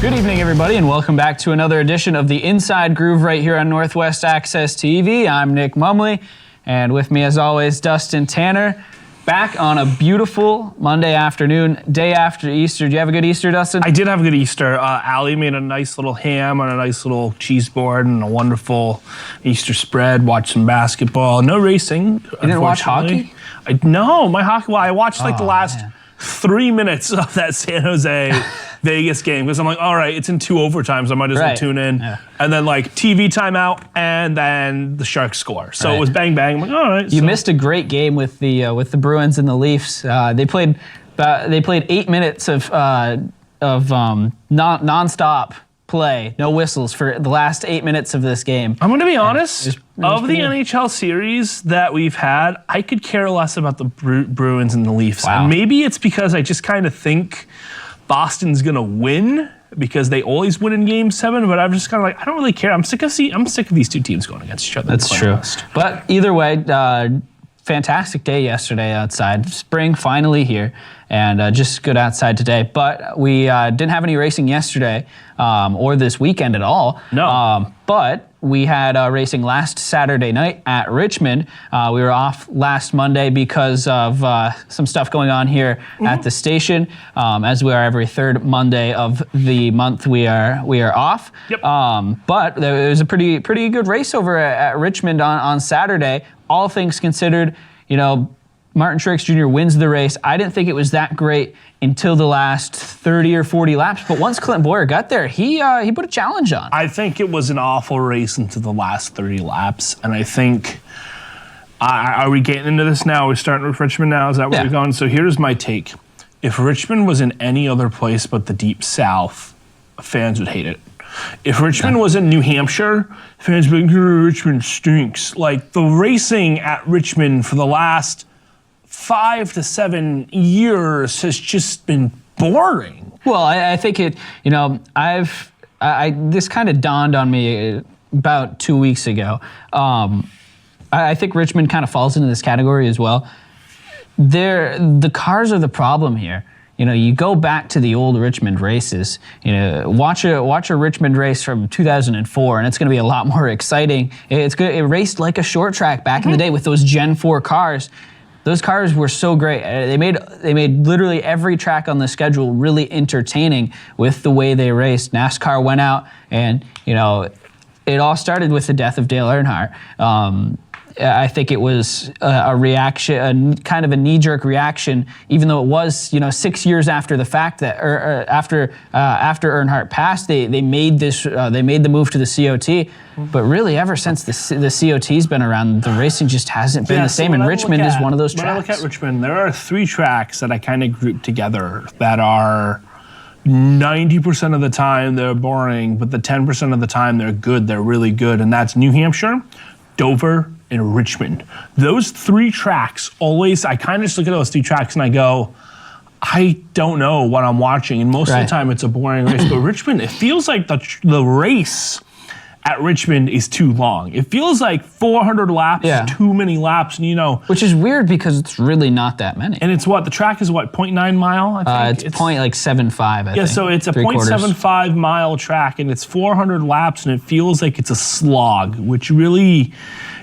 Good evening, everybody, and welcome back to another edition of the Inside Groove right here on Northwest Access TV. I'm Nick Mumley, and with me, as always, Dustin Tanner. Back on a beautiful Monday afternoon, day after Easter. Did you have a good Easter, Dustin? I did have a good Easter. Allie made a nice little ham on a nice little cheese board and a wonderful Easter spread. Watched some basketball. No racing. You didn't watch hockey? No, my hockey. Well, I watched the last 3 minutes of that San Jose Vegas game because I'm like, all right, it's in 2 overtimes. I might as well tune in. Yeah. And then like TV timeout, and then the Sharks score. So it was bang bang. I'm like, all right. You missed a great game with the Bruins and the Leafs. They played 8 minutes of nonstop play, no whistles for the last 8 minutes of this game. I'm going to be honest. It was the NHL series that we've had, I could care less about the Bruins and the Leafs. Wow. And maybe it's because I just kind of think Boston's going to win because they always win in Game 7, but I'm just kind of like, I don't really care. I'm sick of these two teams going against each other. That's true. But either way, fantastic day yesterday outside. Spring finally here, and just good outside today. But we didn't have any racing yesterday or this weekend at all. No. But we had racing last Saturday night at Richmond. We were off last Monday because of some stuff going on here at the station. As we are every third Monday of the month, we are off. Yep. But there was a pretty good race over at Richmond on Saturday. All things considered, you know, Martin Truex Jr. wins the race. I didn't think it was that great until the last 30 or 40 laps, but once Clint Boyer got there, he put a challenge on. I think it was an awful race into the last 30 laps, and I think, are we getting into this now? Are we starting with Richmond now? Is that where we're going? So here's my take. If Richmond was in any other place but the Deep South, fans would hate it. If Richmond was in New Hampshire, fans would be like, Richmond stinks. Like, the racing at Richmond for the last 5 to 7 years has just been boring. Well, I think it, you know, this kind of dawned on me about 2 weeks ago. I think Richmond kind of falls into this category as well. The cars are the problem here. You know, you go back to the old Richmond races, you know, watch a Richmond race from 2004, and it's going to be a lot more exciting. It raced like a short track back in the day with those Gen 4 cars. Those cars were so great. They made literally every track on the schedule really entertaining with the way they raced. NASCAR went out, and you know, it all started with the death of Dale Earnhardt. I think it was a reaction, kind of a knee-jerk reaction, even though it was, you know, 6 years after the fact that, after Earnhardt passed, they made the move to the COT. But really, ever since the COT's been around, the racing just hasn't been the same. And Richmond is one of those tracks. When I look at Richmond, there are 3 tracks that I kind of group together that are 90% of the time they're boring, but the 10% of the time they're good. They're really good, and that's New Hampshire, Dover, and Richmond. Those 3 tracks always, I kind of just look at those 3 tracks and I go, I don't know what I'm watching. And most of the time it's a boring race. But Richmond, it feels like the race at Richmond is too long. It feels like 400 laps, too many laps, and you know. Which is weird because it's really not that many. And it's what, the track is what, 0.9 mile, I think? It's .75, I think. Yeah, so it's a 0.75 mile track, and it's 400 laps, and it feels like it's a slog, which really,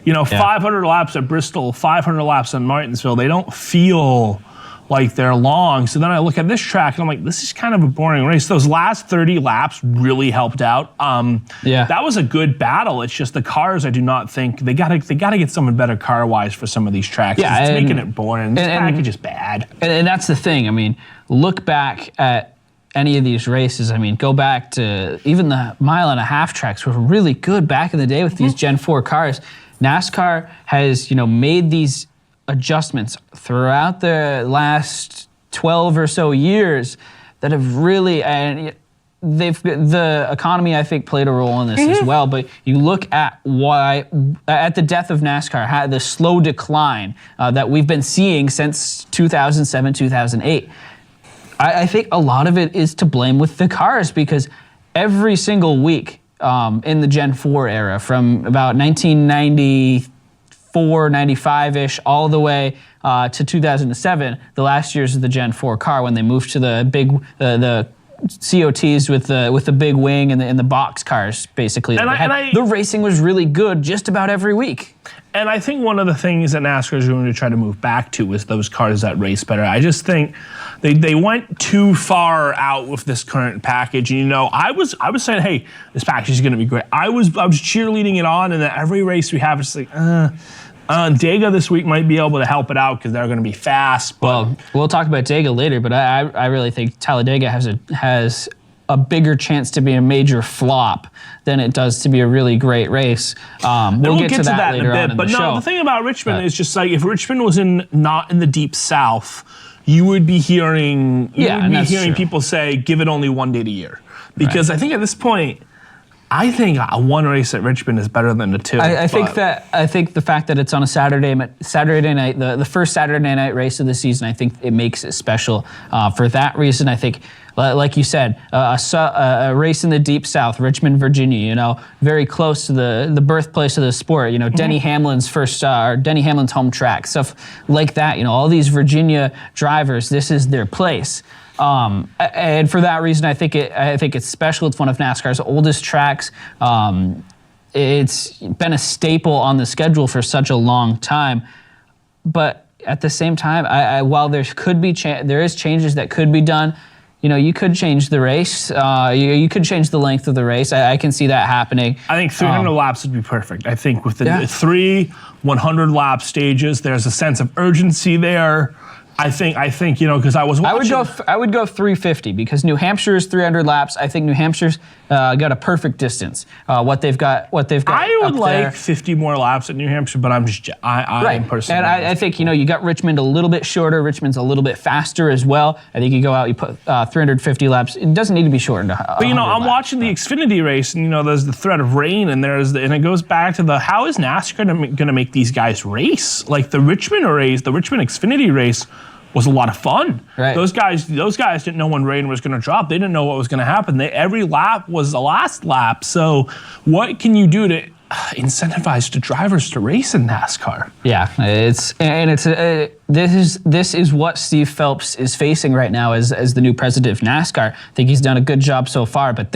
you know, 500 laps at Bristol, 500 laps at Martinsville, they don't feel like they're long. So then I look at this track and I'm like, this is kind of a boring race. Those last 30 laps really helped out. That was a good battle. It's just the cars, I do not think, they gotta get someone better car-wise for some of these tracks. Yeah, it's making it boring. This package is bad. And that's the thing. I mean, look back at any of these races. I mean, go back to even the mile-and-a-half tracks were really good back in the day with these Gen 4 cars. NASCAR has, you know, made these adjustments throughout the last 12 or so years that have really, and the economy, I think, played a role in this as well. But you look at at the death of NASCAR, had the slow decline that we've been seeing since 2007, 2008. I think a lot of it is to blame with the cars, because every single week in the Gen 4 era, from about 1994, 95-ish, all the way to 2007, the last years of the Gen 4 car, when they moved to the big, the COTs with the big wing and the box cars, basically. The racing was really good just about every week. And I think one of the things that NASCAR is going to try to move back to is those cars that race better. I just think they went too far out with this current package. And, I was saying, hey, this package is going to be great. I was cheerleading it on, and then every race we have, it's like, Dega this week might be able to help it out because they're going to be fast. Well, we'll talk about Dega later, but I really think Talladega has a bigger chance to be a major flop than it does to be a really great race. We'll get to that later on in the show. The thing about Richmond is just like if Richmond was not in the deep south, you would be hearing people say, give it only 1 day a year. Because I think at this point, I think one race at Richmond is better than the two. I think the fact that it's on a Saturday night, the first Saturday night race of the season, I think it makes it special. For that reason, I think, like you said, a race in the deep south, Richmond, Virginia. Very close to the birthplace of the sport. Denny Hamlin's Denny Hamlin's home track, stuff like that. All these Virginia drivers, this is their place. And for that reason, I think it's special. It's one of NASCAR's oldest tracks. It's been a staple on the schedule for such a long time. But at the same time, while there is changes that could be done. You could change the race. You could change the length of the race. I can see that happening. I think 300 laps would be perfect. I think with the 3 100-lap stages, there's a sense of urgency there. I think because I was watching. I would go 350 because New Hampshire is 300 laps. I think New Hampshire's got a perfect distance. What they've got. I would like 50 more laps at New Hampshire, but I'm personally. And I think you got Richmond a little bit shorter. Richmond's a little bit faster as well. I think you go out, you put 350 laps. It doesn't need to be shortened. But I'm watching the Xfinity race, and there's the threat of rain, and and it goes back to how is NASCAR going to make these guys race? Like the Richmond race, the Richmond Xfinity race was a lot of fun. Right. Those guys didn't know when rain was going to drop. They didn't know what was going to happen. Every lap was the last lap. So what can you do to incentivize the drivers to race in NASCAR? Yeah, this is what Steve Phelps is facing right now as the new president of NASCAR. I think he's done a good job so far, but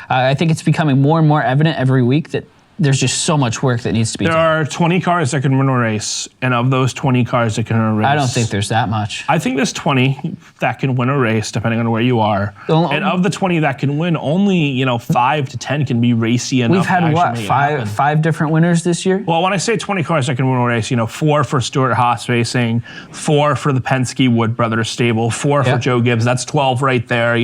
I think it's becoming more and more evident every week that there's just so much work that needs to be done. There are 20 cars that can win a race, and of those 20 cars that can win a race, I don't think there's that much. I think there's 20 that can win a race, depending on where you are. And of the 20 that can win, only 5 to 10 can be racy enough. We've had five different winners this year? Well, when I say 20 cars that can win a race, 4 for Stuart Haas Racing, 4 for the Penske Wood Brothers stable, 4 for Joe Gibbs. That's 12 right there.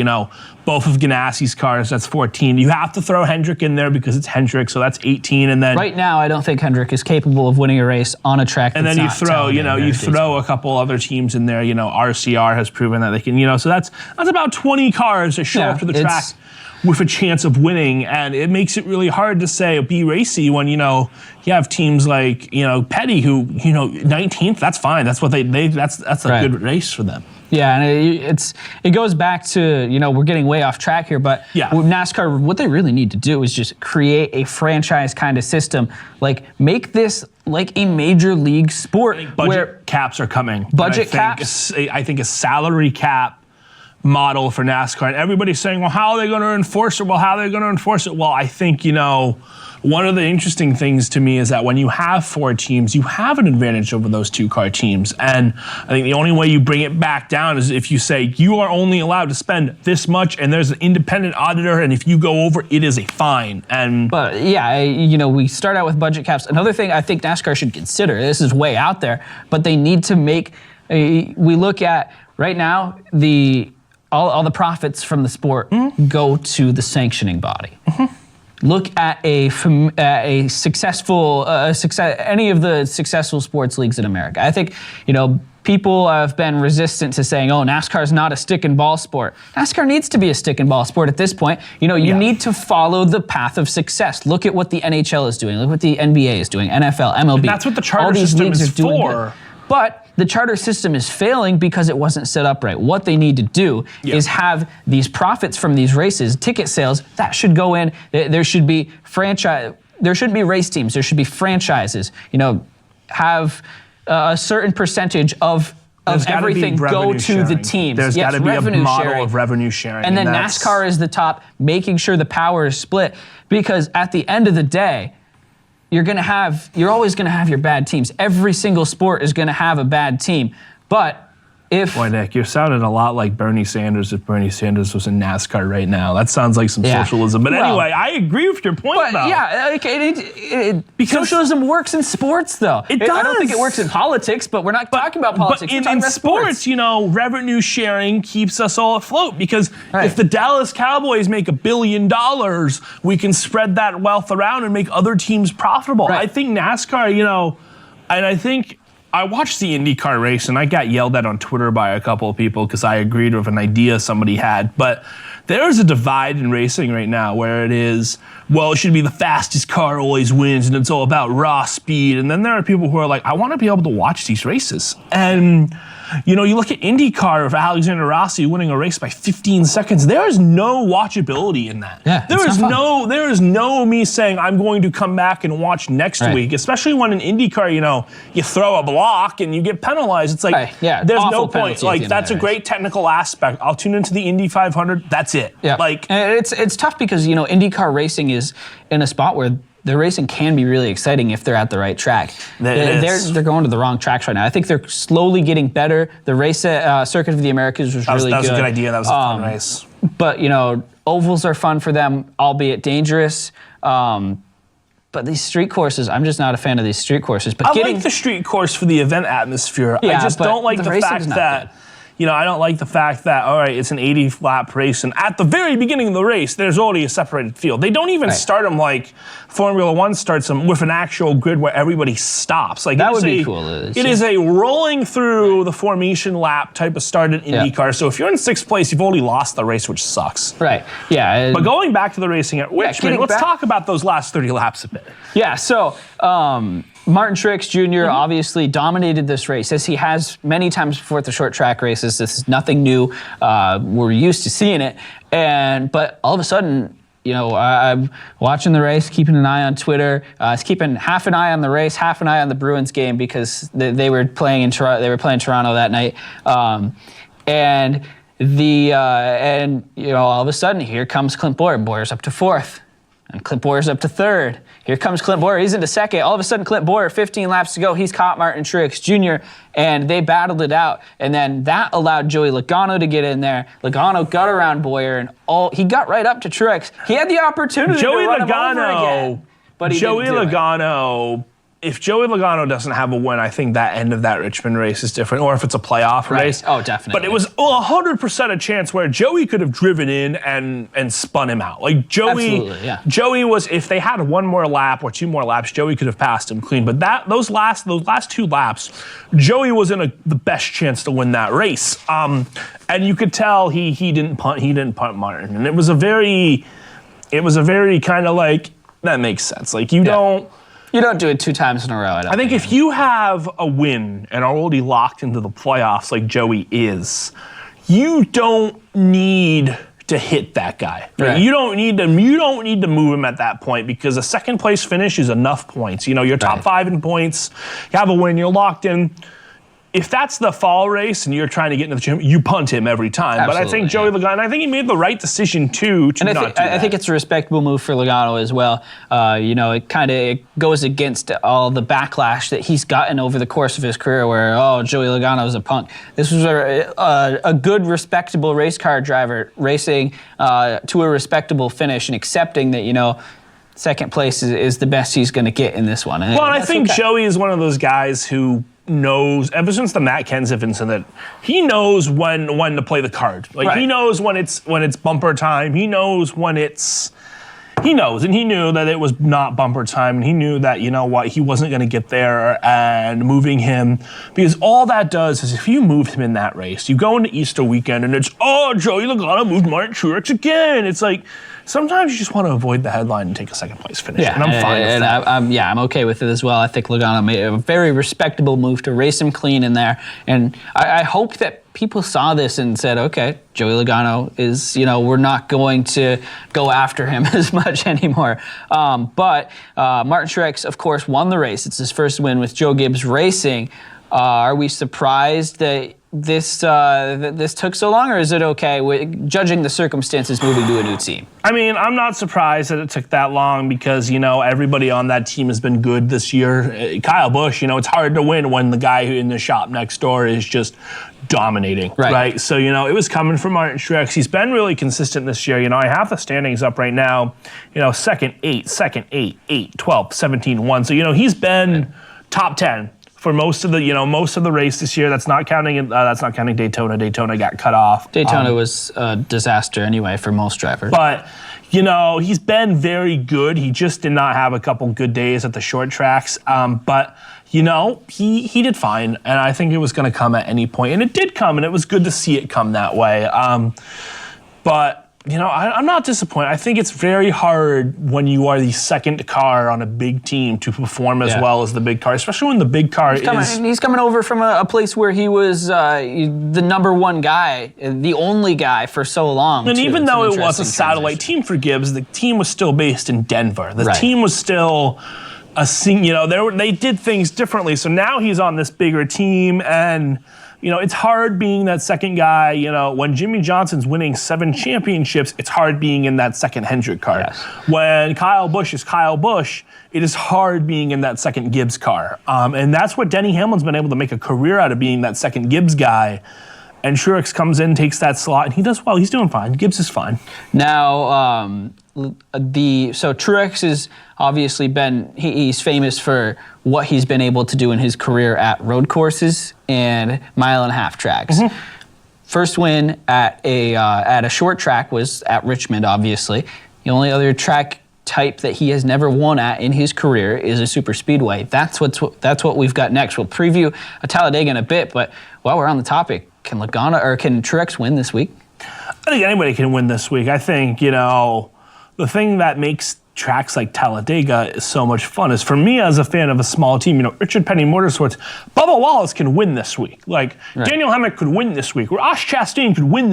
Both of Ganassi's cars, that's 14. You have to throw Hendrick in there because it's Hendrick, so that's 18. And then right now, I don't think Hendrick is capable of winning a race on a track. And then you throw a couple other teams in there. RCR has proven that they can. So that's about 20 cars that show up to the track with a chance of winning, and it makes it really hard to say be racy when you have teams like Petty who 19th. That's fine. That's what that's a good race for them. Yeah, and it goes back to, we're getting way off track here, but with NASCAR, what they really need to do is just create a franchise kind of system. Like, make this like a major league sport. Budget caps are coming. Caps? I think a salary cap model for NASCAR. And everybody's saying, well, how are they going to enforce it? Well, I think, one of the interesting things to me is that when you have 4 teams, you have an advantage over those 2-car teams. And I think the only way you bring it back down is if you say you are only allowed to spend this much and there's an independent auditor, and if you go over, it is a fine. But we start out with budget caps. Another thing I think NASCAR should consider, this is way out there, but they need to make, we look at right now, all the profits from the sport go to the sanctioning body. Look at any of the successful sports leagues in America. I think, people have been resistant to saying, oh, NASCAR is not a stick and ball sport. NASCAR needs to be a stick and ball sport at this point. You need to follow the path of success. Look at what the NHL is doing. Look what the NBA is doing, NFL, MLB. And that's what the charter system is for. But the charter system is failing because it wasn't set up right. What they need to do is have these profits from these races, ticket sales, that should go in. There should be franchise. There shouldn't be race teams. There should be franchises. Have a certain percentage of There's gotta be everything go revenue to sharing. the teams. There's Yes, got to be a revenue model sharing. of revenue sharing. And then that's- NASCAR is the top, making sure the power is split. Because at the end of the day, you're always gonna have your bad teams. Every single sport is gonna have a bad team. But if Boy, Nick, you're sounding a lot like Bernie Sanders if Bernie Sanders was in NASCAR right now. That sounds like some socialism. But anyway, I agree with your point, though. Yeah, because socialism works in sports, though. It does. I don't think it works in politics, but we're not talking about politics. But we're talking in about sports, revenue sharing keeps us all afloat because if the Dallas Cowboys make $1 billion, we can spread that wealth around and make other teams profitable. Right. I think NASCAR, and I think I watched the IndyCar race and I got yelled at on Twitter by a couple of people because I agreed with an idea somebody had. But there's a divide in racing right now where it is, well, it should be the fastest car always wins and it's all about raw speed. And then there are people who are like, I want to be able to watch these races. And you look at IndyCar of Alexander Rossi winning a race by 15 seconds. There is no watchability in that. Yeah, there is no me saying I'm going to come back and watch next week, especially when in IndyCar, you throw a block and you get penalized. It's like there's no point. Like that's a great technical aspect. I'll tune into the Indy 500. That's it. Yeah. Like and it's tough because IndyCar racing is in a spot where the racing can be really exciting if they're at the right track. They're going to the wrong tracks right now. I think they're slowly getting better. The race at Circuit of the Americas was really good. That was a good idea. That was a fun race. But, ovals are fun for them, albeit dangerous. But these street courses, I'm just not a fan of these street courses. But I like the street course for the event atmosphere. I just don't like the fact that... I don't like the fact that, all right, it's an 80-lap race, and at the very beginning of the race, there's already a separated field. They don't even start them like Formula One starts them with an actual grid where everybody stops. Like that would be cool. It is a rolling through the formation lap type of start in IndyCar. So if you're in sixth place, you've already lost the race, which sucks. Right. Yeah. But going back to the racing at Richmond, let's talk about those last 30 laps a bit. Yeah. So. Martin Truex Jr. Obviously dominated this race, as he has many times before at the short track races. This is nothing new. We're used to seeing it. But all of a sudden, I'm watching the race, keeping an eye on Twitter. I was keeping half an eye on the race, half an eye on the Bruins game because they were playing in Toronto. They were playing Toronto that night, all of a sudden, here comes Clint Bowyer. Boyer's up to fourth, and Clint Boyer's up to third. Here comes Clint Bowyer. He's into second. All of a sudden, Clint Bowyer, 15 laps to go, he's caught Martin Truex Jr., and they battled it out. And then that allowed Joey Logano to get in there. Logano got around Bowyer, and he got right up to Truex. He had the opportunity to run him over again, but he didn't do it. If Joey Logano doesn't have a win, I think that end of that Richmond race is different, or if it's a playoff race. Oh, definitely. But it was 100% a chance where Joey could have driven in and spun him out. Like Joey was, if they had one more lap or two more laps, Joey could have passed him clean. But those last two laps, Joey was in the best chance to win that race. And you could tell he didn't punt Martin, and it was a very kind of like, that makes sense. Like you don't do it 2 times in a row. I think if you have a win and are already locked into the playoffs like Joey is, you don't need to hit that guy. Right? You don't need to move him at that point because a second place finish is enough points. You're top 5 in points. You have a win. You're locked in. If that's the fall race and you're trying to get into the gym, you punt him every time. Absolutely, but I think Joey Logano, I think he made the right decision too to not do that. I think it's a respectable move for Logano as well. It goes against all the backlash that he's gotten over the course of his career where, Joey Logano is a punk. This was a good, respectable race car driver racing to a respectable finish and accepting that, second place is the best he's going to get in this one. And I think Joey is one of those guys who knows, ever since the Matt Kenseth incident, he knows when to play the card. He knows when it's bumper time. He knows and he knew that it was not bumper time, and he knew that, he wasn't going to get there, and moving him, because all that does is if you moved him in that race, you go into Easter weekend and it's, Joey Logano moved Martin Truex again. It's like, sometimes you just want to avoid the headline and take a second place finish, and I'm fine with that. I'm okay with it as well. I think Logano made a very respectable move to race him clean in there, and I hope that people saw this and said, okay, Joey Logano is, we're not going to go after him as much anymore. But Martin Truex, of course, won the race. It's his first win with Joe Gibbs Racing. Are we surprised that this took so long, or is it okay judging the circumstances moving to a new team? I mean, I'm not surprised that it took that long because, everybody on that team has been good this year. Kyle Busch, it's hard to win when the guy who in the shop next door is just dominating, right? So, it was coming from Martin Truex. He's been really consistent this year. I have the standings up right now, second 8, 12, 17, 1. So, he's been top 10 for most of the race this year. That's not counting Daytona. Daytona got cut off. Daytona was a disaster anyway for most drivers. But he's been very good. He just did not have a couple good days at the short tracks. But he did fine, and I think it was going to come at any point, and it did come, and it was good to see it come that way. But I'm not disappointed. I think it's very hard when you are the second car on a big team to perform as well as the big car, especially when the big car He's coming over from a place where he was the number one guy, the only guy for so long. And even though it was a satellite team for Gibbs, the team was still based in Denver. The team was still they did things differently. So now he's on this bigger team, and it's hard being that second guy. When Jimmy Johnson's winning 7 championships, it's hard being in that second Hendrick car. Yes. When Kyle Busch is Kyle Busch, it is hard being in that second Gibbs car. And that's what Denny Hamlin's been able to make a career out of, being that second Gibbs guy. And Truex comes in, takes that slot, and he does well. He's doing fine. Gibbs is fine. Now, so Truex has obviously he's famous for what he's been able to do in his career at road courses and mile-and-a-half tracks. Mm-hmm. First win at a short track was at Richmond, obviously. The only other track type that he has never won at in his career is a super speedway. That's what we've got next. We'll preview a Talladega in a bit, but while we're on the topic, can Truex win this week? I think anybody can win this week. I think, the thing that makes tracks like Talladega is so much fun is, for me as a fan of a small team, Richard Petty Motorsports, Bubba Wallace can win this week. Daniel Hemrick could win this week. Ross Chastain could win,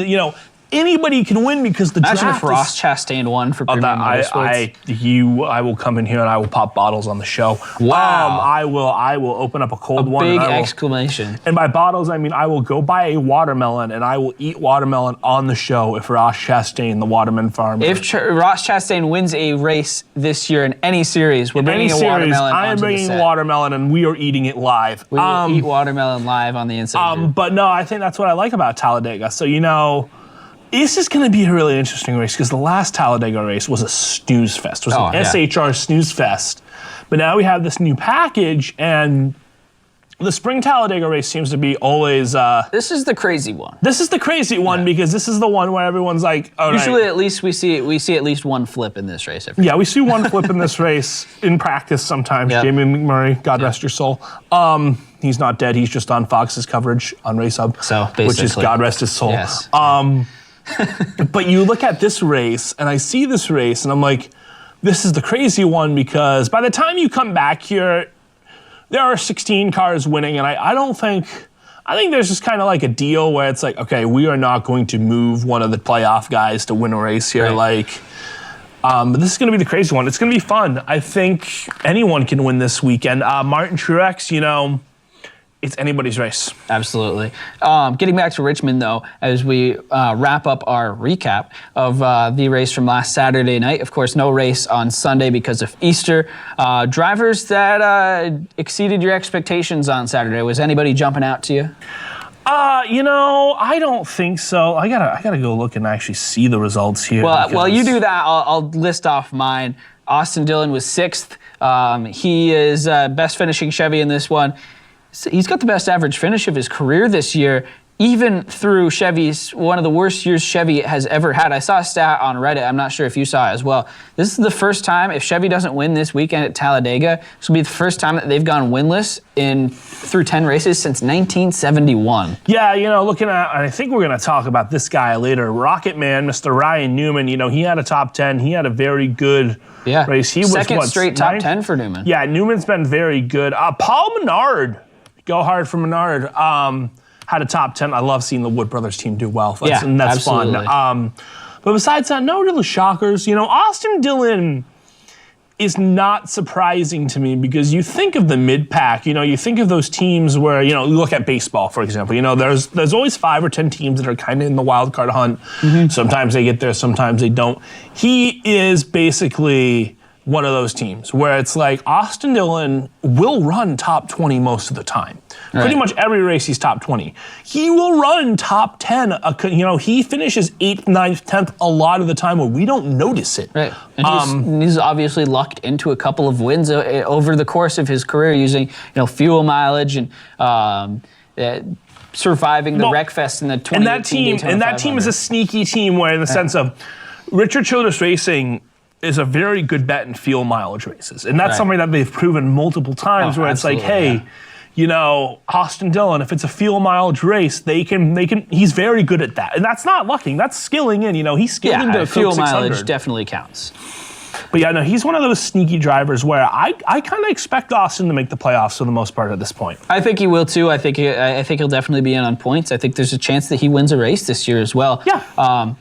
anybody can win because the draft Imagine if Ross Chastain won for Premium Motorsports. I will come in here and I will pop bottles on the show. Wow. I will open up a cold one. Big exclamation. And by bottles, I mean I will go buy a watermelon and I will eat watermelon on the show if Ross Chastain, the watermelon farmer. If Ross Chastain wins a race this year in any series, we're bringing a watermelon. I am bringing watermelon and we are eating it live. We will eat watermelon live on the inside. But no, I think that's what I like about Talladega. So, this is going to be a really interesting race because the last Talladega race was a snooze fest. It was an SHR snooze fest. But now we have this new package, and the spring Talladega race seems to be always... this is the crazy one. This is the crazy one because this is the one where everyone's like... Usually at least we see at least one flip in this race. Yeah, we see one flip in this race in practice sometimes. Yep. Jamie McMurray, God rest your soul. He's not dead. He's just on Fox's coverage on Race Hub. So basically. Which is God rest his soul. Yes. But you look at this race, and I see this race, and I'm like, this is the crazy one because by the time you come back here, there are 16 cars winning, and I think there's just kind of like a deal where it's like, okay, we are not going to move one of the playoff guys to win a race here. Right. But this is going to be the crazy one. It's going to be fun. I think anyone can win this weekend. Martin Truex, it's anybody's race. Absolutely. Getting back to Richmond, though, as we wrap up our recap of the race from last Saturday night. Of course, no race on Sunday because of Easter. Drivers that exceeded your expectations on Saturday. Was anybody jumping out to you? I don't think so. I gotta go look and actually see the results here. Well, while you do that, I'll list off mine. Austin Dillon was 6th. He is best finishing Chevy in this one. He's got the best average finish of his career this year, even through one of the worst years Chevy has ever had. I saw a stat on Reddit. I'm not sure if you saw it as well. This is the first time, if Chevy doesn't win this weekend at Talladega, this will be the first time that they've gone winless through 10 races since 1971. Yeah, looking at, I think we're going to talk about this guy later. Rocket Man, Mr. Ryan Newman, he had a top 10. He had a very good race. He was second straight top 10 for Newman. Yeah, Newman's been very good. Paul Menard. Go hard for Menard. Had a top 10. I love seeing the Wood Brothers team do well. And that's absolutely fun. But besides that, no real shockers. Austin Dillon, is not surprising to me because you think of the mid-pack, you think of those teams where, you look at baseball, for example, there's always 5 or 10 teams that are kind of in the wild card hunt. Sometimes they get there, sometimes they don't. He is basically one of those teams where it's like Austin Dillon will run top 20 most of the time. Right. Pretty much every race he's top 20. He will run top 10. He finishes 8th, 9th, 10th a lot of the time where we don't notice it. Right. And he's obviously lucked into a couple of wins over the course of his career using fuel mileage and surviving the wreck fest in the 2018 And that team is a sneaky team where in the sense of Richard Childress Racing is a very good bet in fuel mileage races. And that's something that they've proven multiple times where it's like, hey, Austin Dillon, if it's a fuel mileage race, they can he's very good at that. And that's not lucking, that's skilling in, he's skilling into fuel mileage definitely counts. But he's one of those sneaky drivers where I kind of expect Austin to make the playoffs for the most part at this point. I think he will too. I think he'll definitely be in on points. I think there's a chance that he wins a race this year as well. Yeah.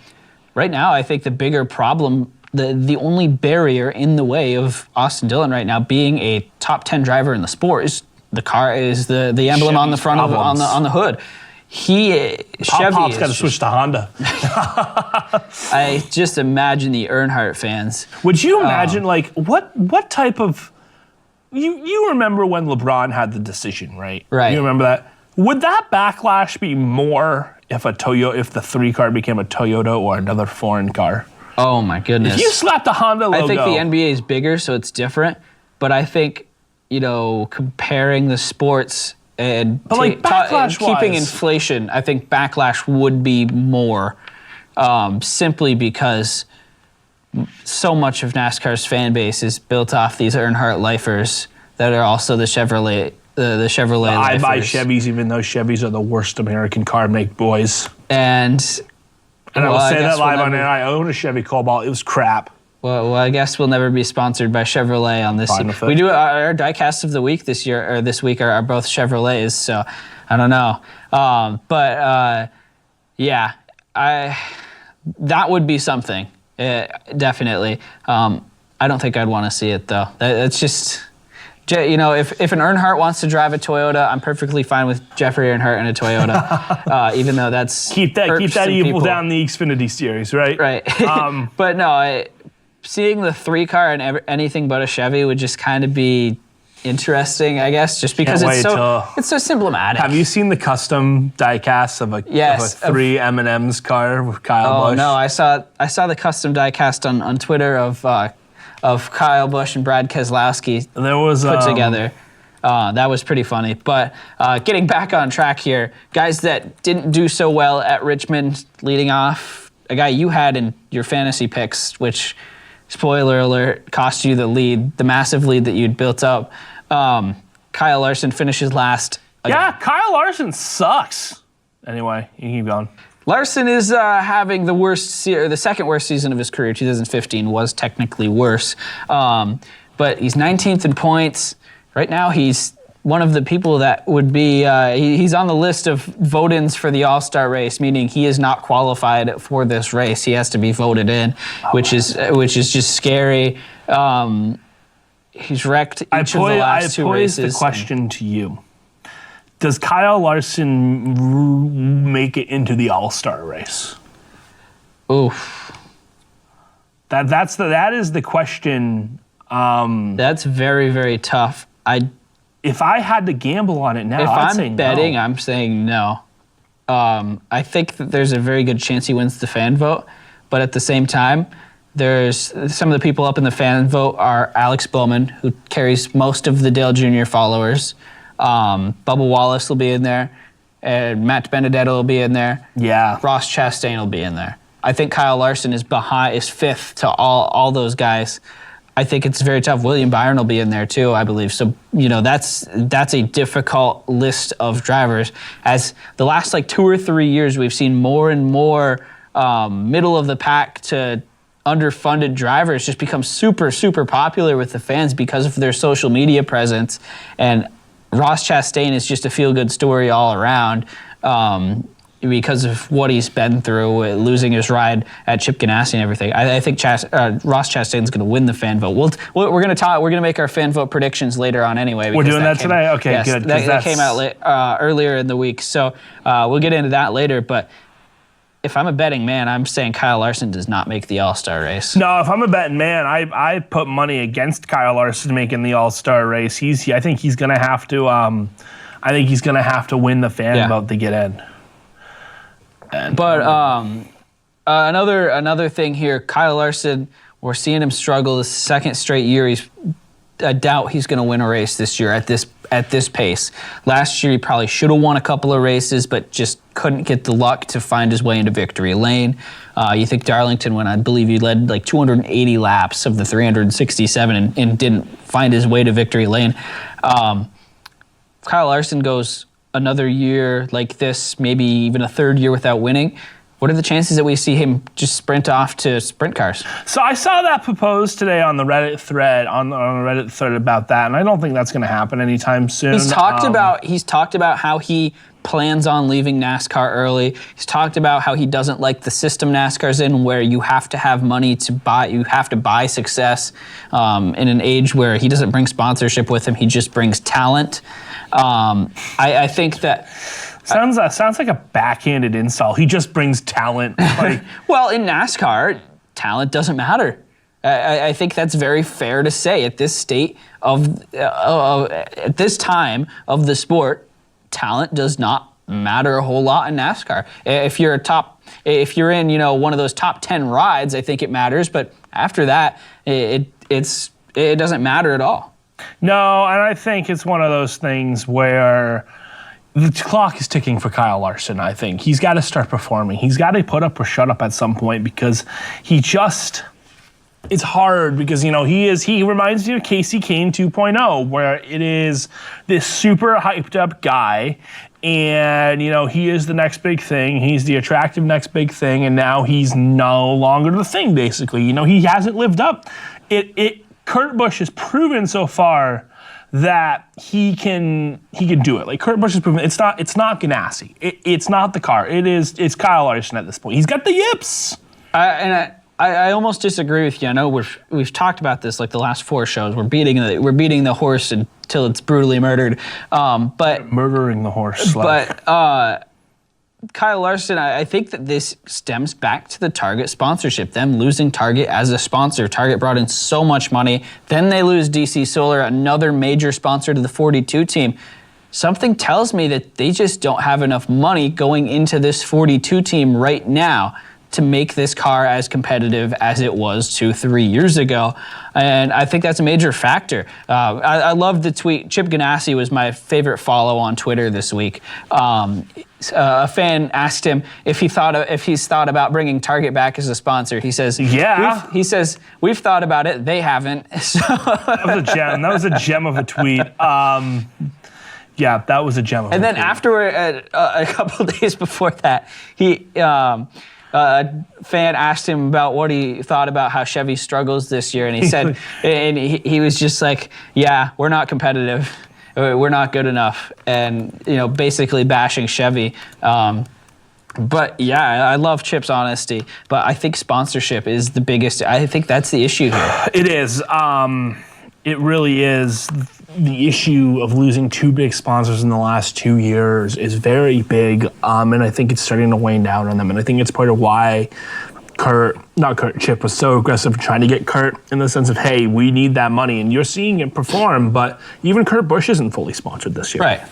Right now, I think the bigger problem, the only barrier in the way of Austin Dillon right now being a top 10 driver in the sport is the car, is the emblem on the front of on the hood. Pop's got to switch to Honda. I just imagine the Earnhardt fans. Would you imagine what type of you remember when LeBron had the decision, right? Right. You remember that? Would that backlash be more if the 3 car became a Toyota or another foreign car? Oh my goodness. If you slapped a Honda logo. I think the NBA is bigger, so it's different. But I think, comparing the sports and keeping inflation, I think backlash would be more, simply because so much of NASCAR's fan base is built off these Earnhardt lifers that are also the Chevrolet I lifers. buy Chevys even though Chevys are the worst American car make boys. And I will say that live on air. I own a Chevy Cobalt. It was crap. Well, I guess we'll never be sponsored by Chevrolet on this. We do our diecast of the week this week are both Chevrolets, so I don't know. That would be something, definitely. I don't think I'd want to see it though. That's just, if an Earnhardt wants to drive a Toyota, I'm perfectly fine with Jeffrey Earnhardt in a Toyota, even though that's keep that evil down the Xfinity series, right? Right. But no, seeing the 3 car and anything but a Chevy would just kind of be interesting, I guess, just because it's so symptomatic. Have you seen the custom diecast of a 3 M&M's car with Kyle Busch? Oh no, I saw the custom diecast on Twitter of Kyle Busch and Brad Keselowski put together. That was pretty funny. But getting back on track here, guys that didn't do so well at Richmond, leading off, a guy you had in your fantasy picks, which, spoiler alert, cost you the massive lead that you'd built up. Kyle Larson finishes last. Yeah, Kyle Larson sucks. Anyway, you can keep going. Larson is having the second worst season of his career. 2015 was technically worse. But he's 19th in points. Right now, he's one of the people that would be, he's on the list of vote-ins for the All-Star race, meaning he is not qualified for this race. He has to be voted in, which is just scary. He's wrecked each of the last 2 races. I pose the question to you. Does Kyle Larson make it into the All-Star race? Oof. That is the question. That's very, very tough. If I had to gamble on it now, I'd say no. If I'm betting, I'm saying no. I think that there's a very good chance he wins the fan vote, but at the same time, there's some of the people up in the fan vote are Alex Bowman, who carries most of the Dale Jr. followers. Bubba Wallace will be in there, and Matt Benedetto will be in there. Yeah. Ross Chastain will be in there. I think Kyle Larson is fifth to all those guys. I think it's very tough. William Byron will be in there too, I believe. So, that's a difficult list of drivers. As the last 2 or 3 years, we've seen more and more middle of the pack to underfunded drivers just become super, super popular with the fans because of their social media presence. And Ross Chastain is just a feel-good story all around. because of what he's been through, losing his ride at Chip Ganassi and everything. I think Ross Chastain's going to win the fan vote. We're going to talk. We're going to make our fan vote predictions later on anyway. We're doing that today. Okay, yes, good. That came out earlier in the week, so we'll get into that later. But if I'm a betting man, I'm saying Kyle Larson does not make the All-Star race. No, if I'm a betting man, I put money against Kyle Larson making the All-Star race. I think he's going to have to. I think he's going to have to win the fan vote to get in. But another thing here, Kyle Larson, we're seeing him struggle the second straight year. I doubt he's going to win a race this year at this pace. Last year he probably should have won a couple of races, but just couldn't get the luck to find his way into victory lane. You think Darlington, when I believe he led like 280 laps of the 367 and didn't find his way to victory lane. Kyle Larson goes another year like this, maybe even a third year without winning. What are the chances that we see him just sprint off to sprint cars? So I saw that proposed today on the Reddit thread, about that, and I don't think that's going to happen anytime soon. He's talked about how he plans on leaving NASCAR early. He's talked about how he doesn't like the system NASCAR's in, where you have to have money to buy. You have to buy success in an age where he doesn't bring sponsorship with him. He just brings talent. I think that. Sounds like a backhanded insult. He just brings talent. Well, in NASCAR, talent doesn't matter. I think that's very fair to say at this state at this time of the sport, talent does not matter a whole lot in NASCAR. If you're in one of those top 10 rides, I think it matters. But after that, it doesn't matter at all. No, and I think it's one of those things where the clock is ticking for Kyle Larson, I think. He's got to start performing. He's got to put up or shut up at some point, because it's hard because, he reminds me of Casey Kane 2.0, where it is this super hyped up guy and, he is the next big thing. He's the attractive next big thing, and now he's no longer the thing, basically. He hasn't lived up. Kurt Busch has proven so far that he can do it. Like Kurt Busch has proven, it's not Ganassi. It's not the car. It's Kyle Larson at this point. He's got the yips. I almost disagree with you. I know we've talked about this like the last 4 shows. We're beating the horse until it's brutally murdered. But murdering the horse. But Kyle Larson, I think that this stems back to the Target sponsorship. Them losing Target as a sponsor. Target brought in so much money. Then they lose DC Solar, another major sponsor to the 42 team. Something tells me that they just don't have enough money going into this 42 team right now to make this car as competitive as it was 2-3 years ago. And I think that's a major factor. I love the tweet. Chip Ganassi was my favorite follow on Twitter this week. A fan asked him if he's thought about bringing Target back as a sponsor. He says, "Yeah." He says, "We've thought about it. They haven't." So that was a gem. That was a gem of a tweet. Yeah, that was a gem. And then afterward, a couple of days before that, a fan asked him about what he thought about how Chevy struggles this year, and he said, and he was just like, "Yeah, we're not competitive. We're not good enough," and basically bashing Chevy. But yeah, I love Chip's honesty, but I think sponsorship is the biggest. I think that's the issue here. It is. It really is. The issue of losing 2 big sponsors in the last 2 years is very big, and I think it's starting to wane down on them. And I think it's part of why Chip was so aggressive trying to get Kurt, in the sense of, hey, we need that money, and you're seeing it perform. But even Kurt Busch isn't fully sponsored this year. Right.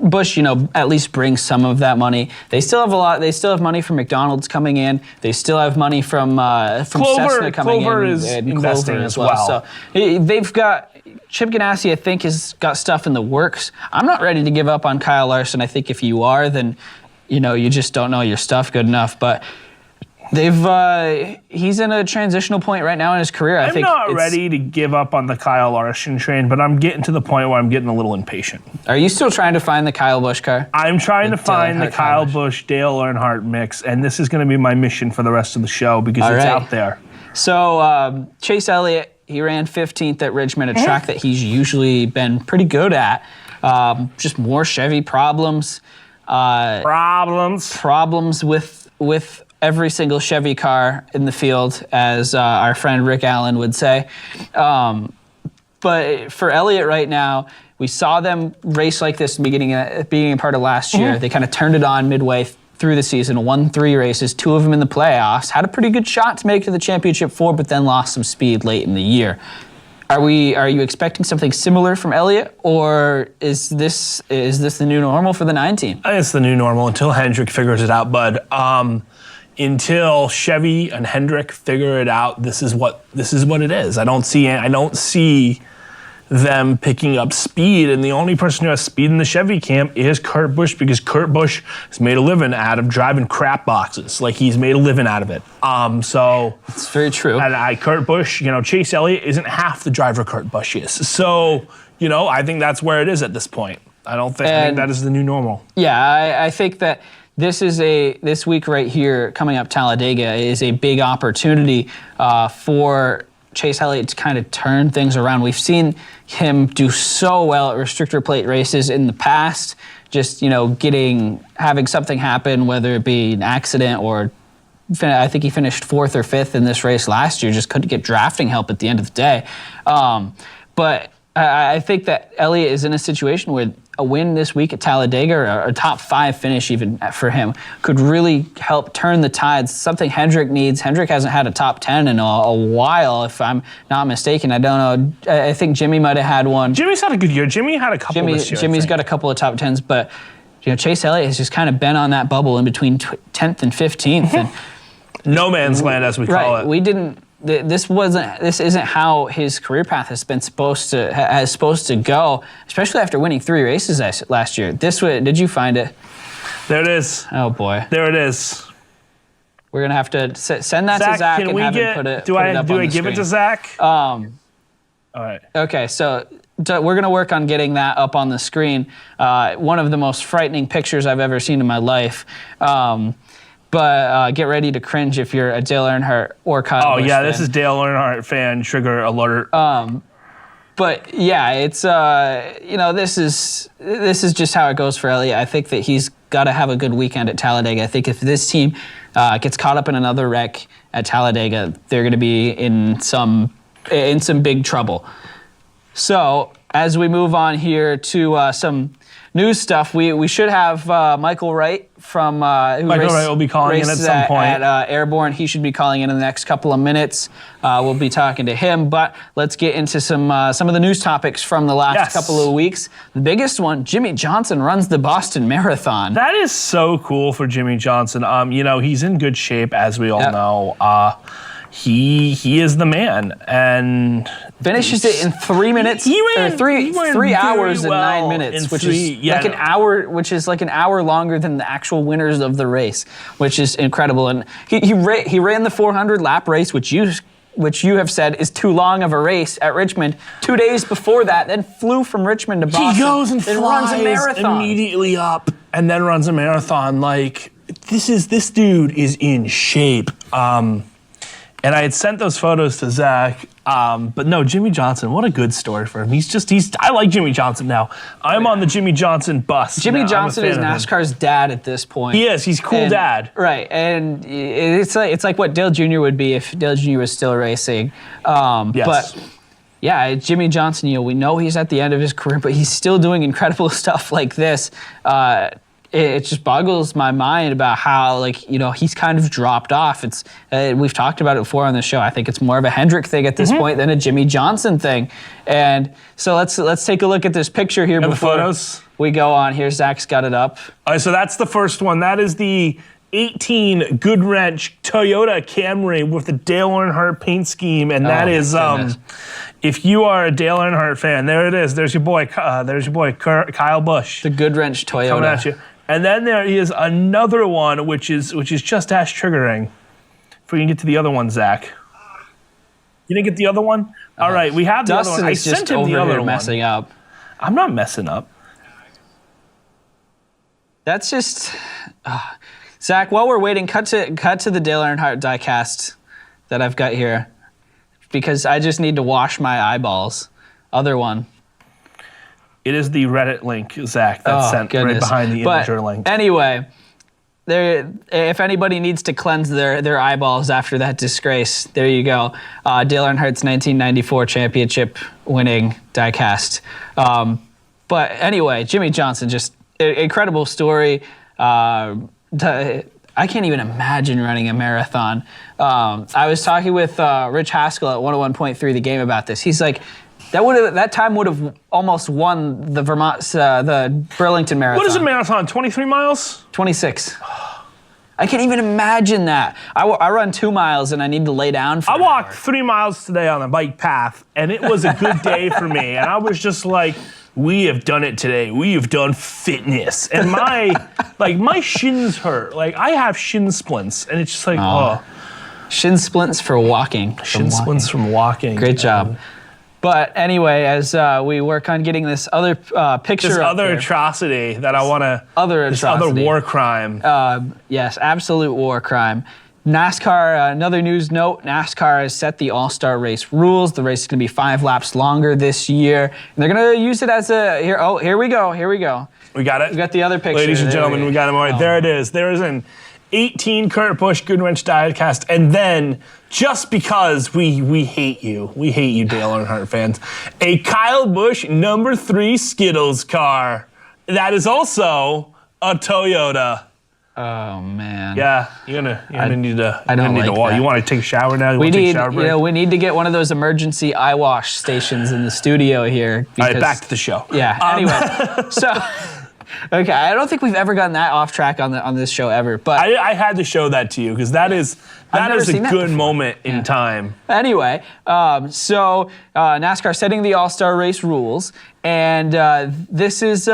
Busch, at least brings some of that money. They still have a lot. They still have money from McDonald's coming in. They still have money from Cessna coming in. Clover is investing as well. So they've got Chip Ganassi, I think, has got stuff in the works. I'm not ready to give up on Kyle Larson. I think if you are, then you just don't know your stuff good enough. But he's in a transitional point right now in his career. I'm not ready to give up on the Kyle Larson train, but I'm getting to the point where I'm getting a little impatient. Are you still trying to find the Kyle Busch car? I'm trying to find the Kyle Busch, Dale Earnhardt mix, and this is going to be my mission for the rest of the show because it's out there. So Chase Elliott, he ran 15th at Richmond, a track that he's usually been pretty good at. Just more Chevy problems. Problems. with every single Chevy car in the field, as our friend Rick Allen would say. But for Elliott right now, we saw them race like this beginning part of last year. They kind of turned it on midway through the season, won 3 races, 2 of them in the playoffs, had a pretty good shot to make it to the championship 4, but then lost some speed late in the year. Are you expecting something similar from Elliott, or is this the new normal for the 9 team? I think it's the new normal until Hendrick figures it out, bud. Until Chevy and Hendrick figure it out, this is what it is. I don't see them picking up speed, and the only person who has speed in the Chevy camp is Kurt Busch, because Kurt Busch has made a living out of driving crap boxes. Like, he's made a living out of it. So it's very true. And Kurt Busch, Chase Elliott isn't half the driver Kurt Busch is. So, I think that's where it is at this point. I think that is the new normal. Yeah, I think that this week right here coming up, Talladega, is a big opportunity for Chase Elliott to kind of turn things around. We've seen him do so well at restrictor plate races in the past, just having something happen, whether it be an accident or I think he finished 4th or 5th in this race last year, just couldn't get drafting help at the end of the day. But I think that Elliott is in a situation where a win this week at Talladega, or a top 5 finish even for him, could really help turn the tides. Something Hendrick needs. Hendrick hasn't had a top 10 in a while, if I'm not mistaken. I don't know. I think Jimmy might have had one. Jimmy's had a good year. Jimmy had a couple this year. Jimmy's got a couple of top 10s, but Chase Elliott has just kind of been on that bubble in between 10th and 15th. And no man's land, as we call it. We didn't. This isn't how his career path has been supposed to go, especially after winning 3 races last year. Did you find it? There it is. Oh boy. There it is. We're gonna have to send that to Zach and have him put it up on the screen. Do I give it to Zach? All right. Okay, so we're gonna work on getting that up on the screen. One of the most frightening pictures I've ever seen in my life. But get ready to cringe if you're a Dale Earnhardt or Kyle Busch fan. This is Dale Earnhardt fan trigger alert. But yeah, it's this is just how it goes for Elliott. I think that he's got to have a good weekend at Talladega. I think if this team gets caught up in another wreck at Talladega, they're going to be in some big trouble. So as we move on here to some news stuff, we should have Michael Wright from Michael Wright will be calling in at some point at Airborne. He should be calling in the next couple of minutes. We'll be talking to him, but let's get into some of the news topics from the last couple of weeks. The biggest one: Jimmy Johnson runs the Boston Marathon. That is so cool for Jimmy Johnson. He's in good shape, as we all know. He is the man, and finishes it in 3 minutes. He ran 3 hours and 9 minutes, which is like an hour longer than the actual winners of the race, which is incredible. And he ran the 400 lap race, which you have said is too long of a race at Richmond. 2 days before that, then flew from Richmond to Boston. He goes and runs a marathon immediately up, and then runs a marathon. Like, this dude is in shape. And I had sent those photos to Zach, but no, Jimmy Johnson, what a good story for him. I like Jimmy Johnson now. I'm on the Jimmy Johnson bus. Jimmy Johnson is NASCAR's dad at this point. He is. He's cool dad. Right, and it's like what Dale Jr. would be if Dale Jr. was still racing. Yes. But yeah, Jimmy Johnson, we know he's at the end of his career, but he's still doing incredible stuff like this. It just boggles my mind about how he's kind of dropped off. It's we've talked about it before on the show. I think it's more of a Hendrick thing at this point than a Jimmy Johnson thing. And so let's take a look at this picture here before the photos. We go on here. Zach's got it up. All right, so that's the first one. That is the 18 Good Wrench Toyota Camry with the Dale Earnhardt paint scheme, and that is if you are a Dale Earnhardt fan, there it is. There's your boy. Kyle Busch. The Good Wrench Toyota coming at you. And then there is another one, which is just as triggering. If we can get to the other one, Zach. You didn't get the other one? All right, we have the Dustin other one. I is just sent him over the other here one. messing up. I'm not messing up. That's just Zach. While we're waiting, cut to the Dale Earnhardt diecast that I've got here, because I just need to wash my eyeballs. Other one. It is the Reddit link, Zach, that's sent right behind the Integer link. Anyway, if anybody needs to cleanse their eyeballs after that disgrace, there you go. Dale Earnhardt's 1994 championship winning diecast. But anyway, Jimmy Johnson, just incredible story. I can't even imagine running a marathon. I was talking with Rich Haskell at 101.3 The Game about this. He's like, that time would have almost won the the Burlington Marathon. What is a marathon? 23 miles? 26. I can't even imagine that. I run 2 miles and I need to lay down for I an walked hour. 3 miles today on a bike path, and it was a good day for me. And I was just like, we have done it today. We have done fitness. And my shins hurt. Like, I have shin splints, and it's just like, oh. Shin splints for walking. Shin splints from walking. Great job. But anyway, as we work on getting this other picture This up other there, atrocity that I want to... This other war crime. yes, absolute war crime. NASCAR, another news note, NASCAR has set the All-Star Race rules. The race is going to be 5 laps longer this year. And they're going to use it as here we go. We got it? We got the other picture. Ladies and gentlemen, we got him. All right, there it is. There is an 18 Kurt Busch Goodwrench diecast. And then, just because we hate you Dale Earnhardt fans, a Kyle Busch number 3 Skittles car. That is also a Toyota. Oh man. Yeah, you're gonna need to. I don't like that. You want to take a shower now? We need to get one of those emergency eye wash stations in the studio here. All right, back to the show. Yeah. Anyway, so okay, I don't think we've ever gotten that off track on this show ever. But I had to show that to you because that is a good moment in time. Anyway, so NASCAR setting the All-Star Race rules, and this is.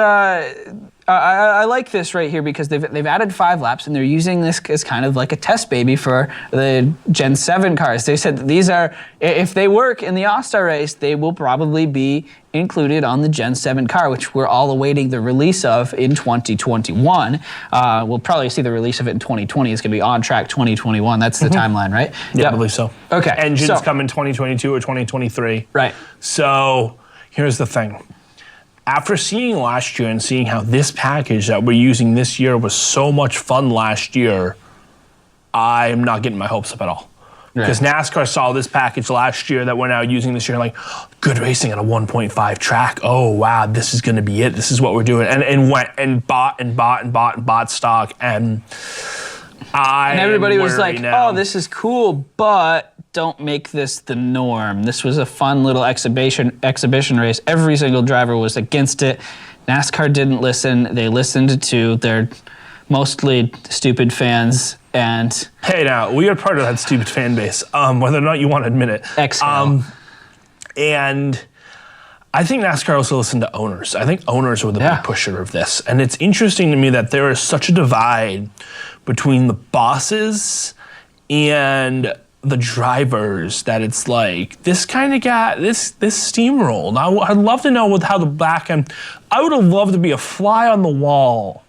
I like this right here because they've added 5 laps and they're using this as kind of like a test baby for the Gen 7 cars. They said that these are, if they work in the All-Star race, they will probably be included on the Gen 7 car, which we're all awaiting the release of in 2021. We'll probably see the release of it in 2020. It's going to be on track 2021. That's the timeline, right? Yeah, I believe so. Okay. Engines come in 2022 or 2023. Right. So here's the thing. After seeing last year and seeing how this package that we're using this year was so much fun last year, I'm not getting my hopes up at all. Because NASCAR saw this package last year that we're now using this year, like, good racing on a 1.5 track. Oh, wow, this is going to be it. This is what we're doing. And went and bought stock. And everybody was like, now. oh, this is cool, but don't make this the norm. This was a fun little exhibition race. Every single driver was against it. NASCAR didn't listen. They listened to their mostly stupid fans. And hey, now, we are part of that stupid fan base, whether or not you want to admit it. And I think NASCAR also listened to owners. I think owners were the big pusher of this. And it's interesting to me that there is such a divide between the bosses and the drivers that it's like, this kind of got, this steamrolled. I'd love to know how the back end, I would have loved to be a fly on the wall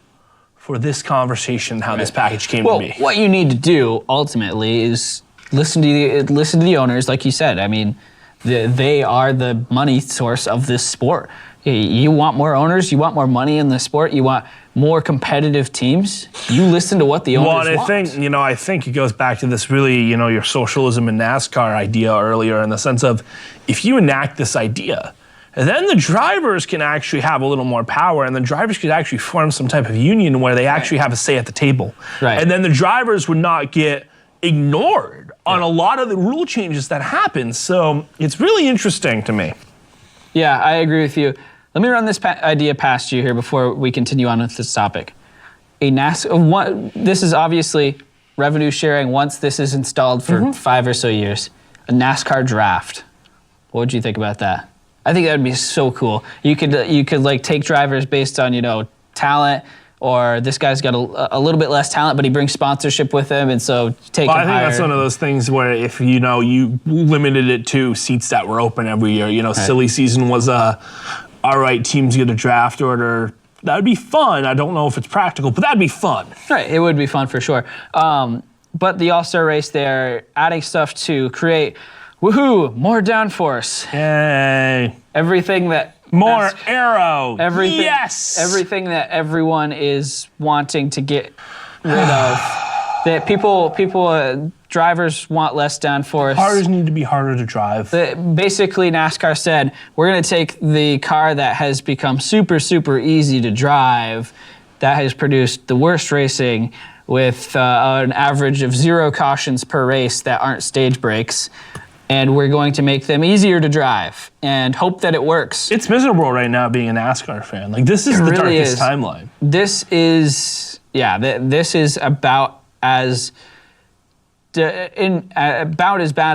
for this conversation, how this package came to be. Well, what you need to do ultimately is listen to the owners, like you said. I mean, they are the money source of this sport. You want more owners, you want more money in the sport, you want more competitive teams. You listen to what the owners want. I think it goes back to this really, your socialism in NASCAR idea earlier, in the sense of, if you enact this idea, then the drivers can actually have a little more power, and the drivers could actually form some type of union where they actually have a say at the table. Right. And then the drivers would not get ignored on a lot of the rule changes that happen. So it's really interesting to me. Yeah, I agree with you. Let me run this idea past you here before we continue on with this topic. This is obviously revenue sharing once this is installed for 5 or so years. A NASCAR draft. What would you think about that? I think that would be so cool. You could like take drivers based on talent, or this guy's got a little bit less talent, but he brings sponsorship with him, and so take him higher. I think that's one of those things where if you limited it to seats that were open every year. Silly season was all right, teams get a draft order. That would be fun. I don't know if it's practical, but that'd be fun. Right, it would be fun for sure. But the All-Star race, they're adding stuff to create, more downforce. Yay. Everything that More aero. Everything, yes. Everything that everyone is wanting to get rid of. That drivers want less downforce. Cars need to be harder to drive. Basically, NASCAR said, we're going to take the car that has become super, super easy to drive, that has produced the worst racing with an average of 0 cautions per race that aren't stage breaks, and we're going to make them easier to drive and hope that it works. It's miserable right now being a NASCAR fan. Like, this is the really darkest timeline. This is about as bad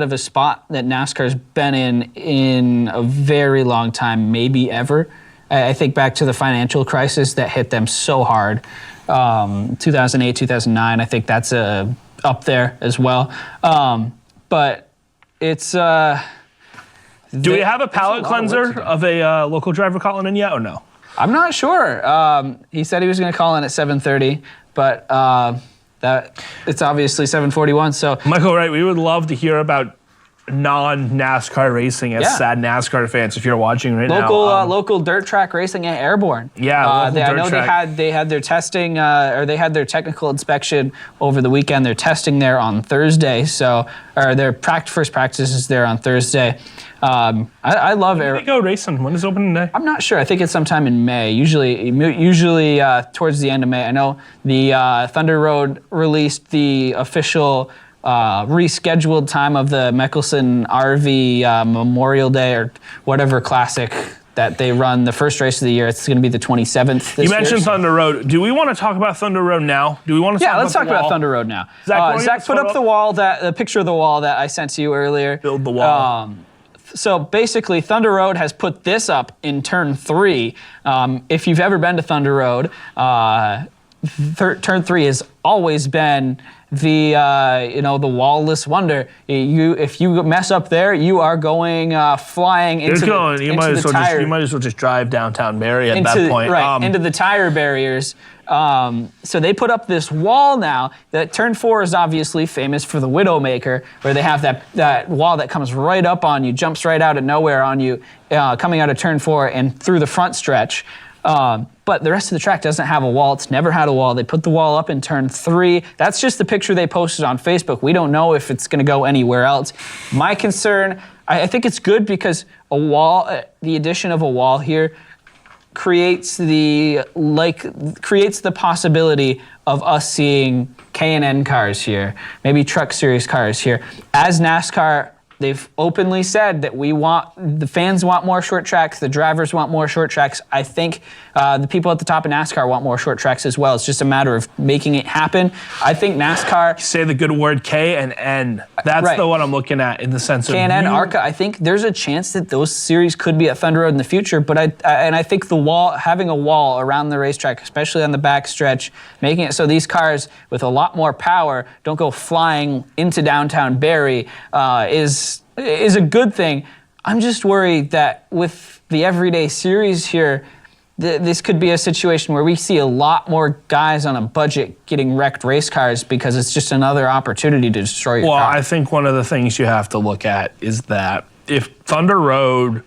of a spot that NASCAR's been in a very long time, maybe ever. I think back to the financial crisis that hit them so hard, 2008, 2009. I think that's up there as well. But it's... Do we have a palate cleanser of a local driver calling in yet, or no? I'm not sure. He said he was going to call in at 7:30, but that it's obviously 7:41. So Michael, right? We would love to hear about non-NASCAR racing as sad NASCAR fans if you're watching right now. Local dirt track racing at Airborne. Yeah, I know they had their testing or they had their technical inspection over the weekend. They're testing there on Thursday, their first practice is there on Thursday. I love When do they go racing? When is opening day? I'm not sure. I think it's sometime in May. Usually towards the end of May. I know the Thunder Road released the official rescheduled time of the Mickelson RV Memorial Day or whatever classic that they run, the first race of the year. It's going to be the 27th this You mentioned year. Thunder Road. Do we want to talk about Thunder Road now? Do we want to talk about let's talk about Thunder Road now. Zach, put up the picture of the wall that I sent to you earlier. Build the wall. So basically, Thunder Road has put this up in turn 3. If you've ever been to Thunder Road, turn 3 has always been the wall-less wonder. If you mess up there, you are going flying into the tires. You might as well just drive downtown Barrie at that point. Right, into the tire barriers. So they put up this wall now. That turn 4 is obviously famous for the Widowmaker, where they have that wall that comes right up on you, jumps right out of nowhere on you, coming out of turn 4 and through the front stretch. But the rest of the track doesn't have a wall. It's never had a wall. They put the wall up in turn 3. That's just the picture they posted on Facebook. We don't know if it's going to go anywhere else. My concern, I think it's good because the addition of a wall here creates the possibility of us seeing K&N cars here, maybe Truck Series cars here. As NASCAR, they've openly said that the fans want more short tracks, the drivers want more short tracks. I think the people at the top of NASCAR want more short tracks as well. It's just a matter of making it happen. I think NASCAR... Say the good word K and N. That's the one I'm looking at in the sense of... K&N, ARCA, I think there's a chance that those series could be at Thunder Road in the future, but I think having a wall around the racetrack, especially on the back stretch, making it so these cars with a lot more power don't go flying into downtown Barrie is a good thing. I'm just worried that with the everyday series here, this could be a situation where we see a lot more guys on a budget getting wrecked race cars because it's just another opportunity to destroy your car. Well, I think one of the things you have to look at is that if Thunder Road,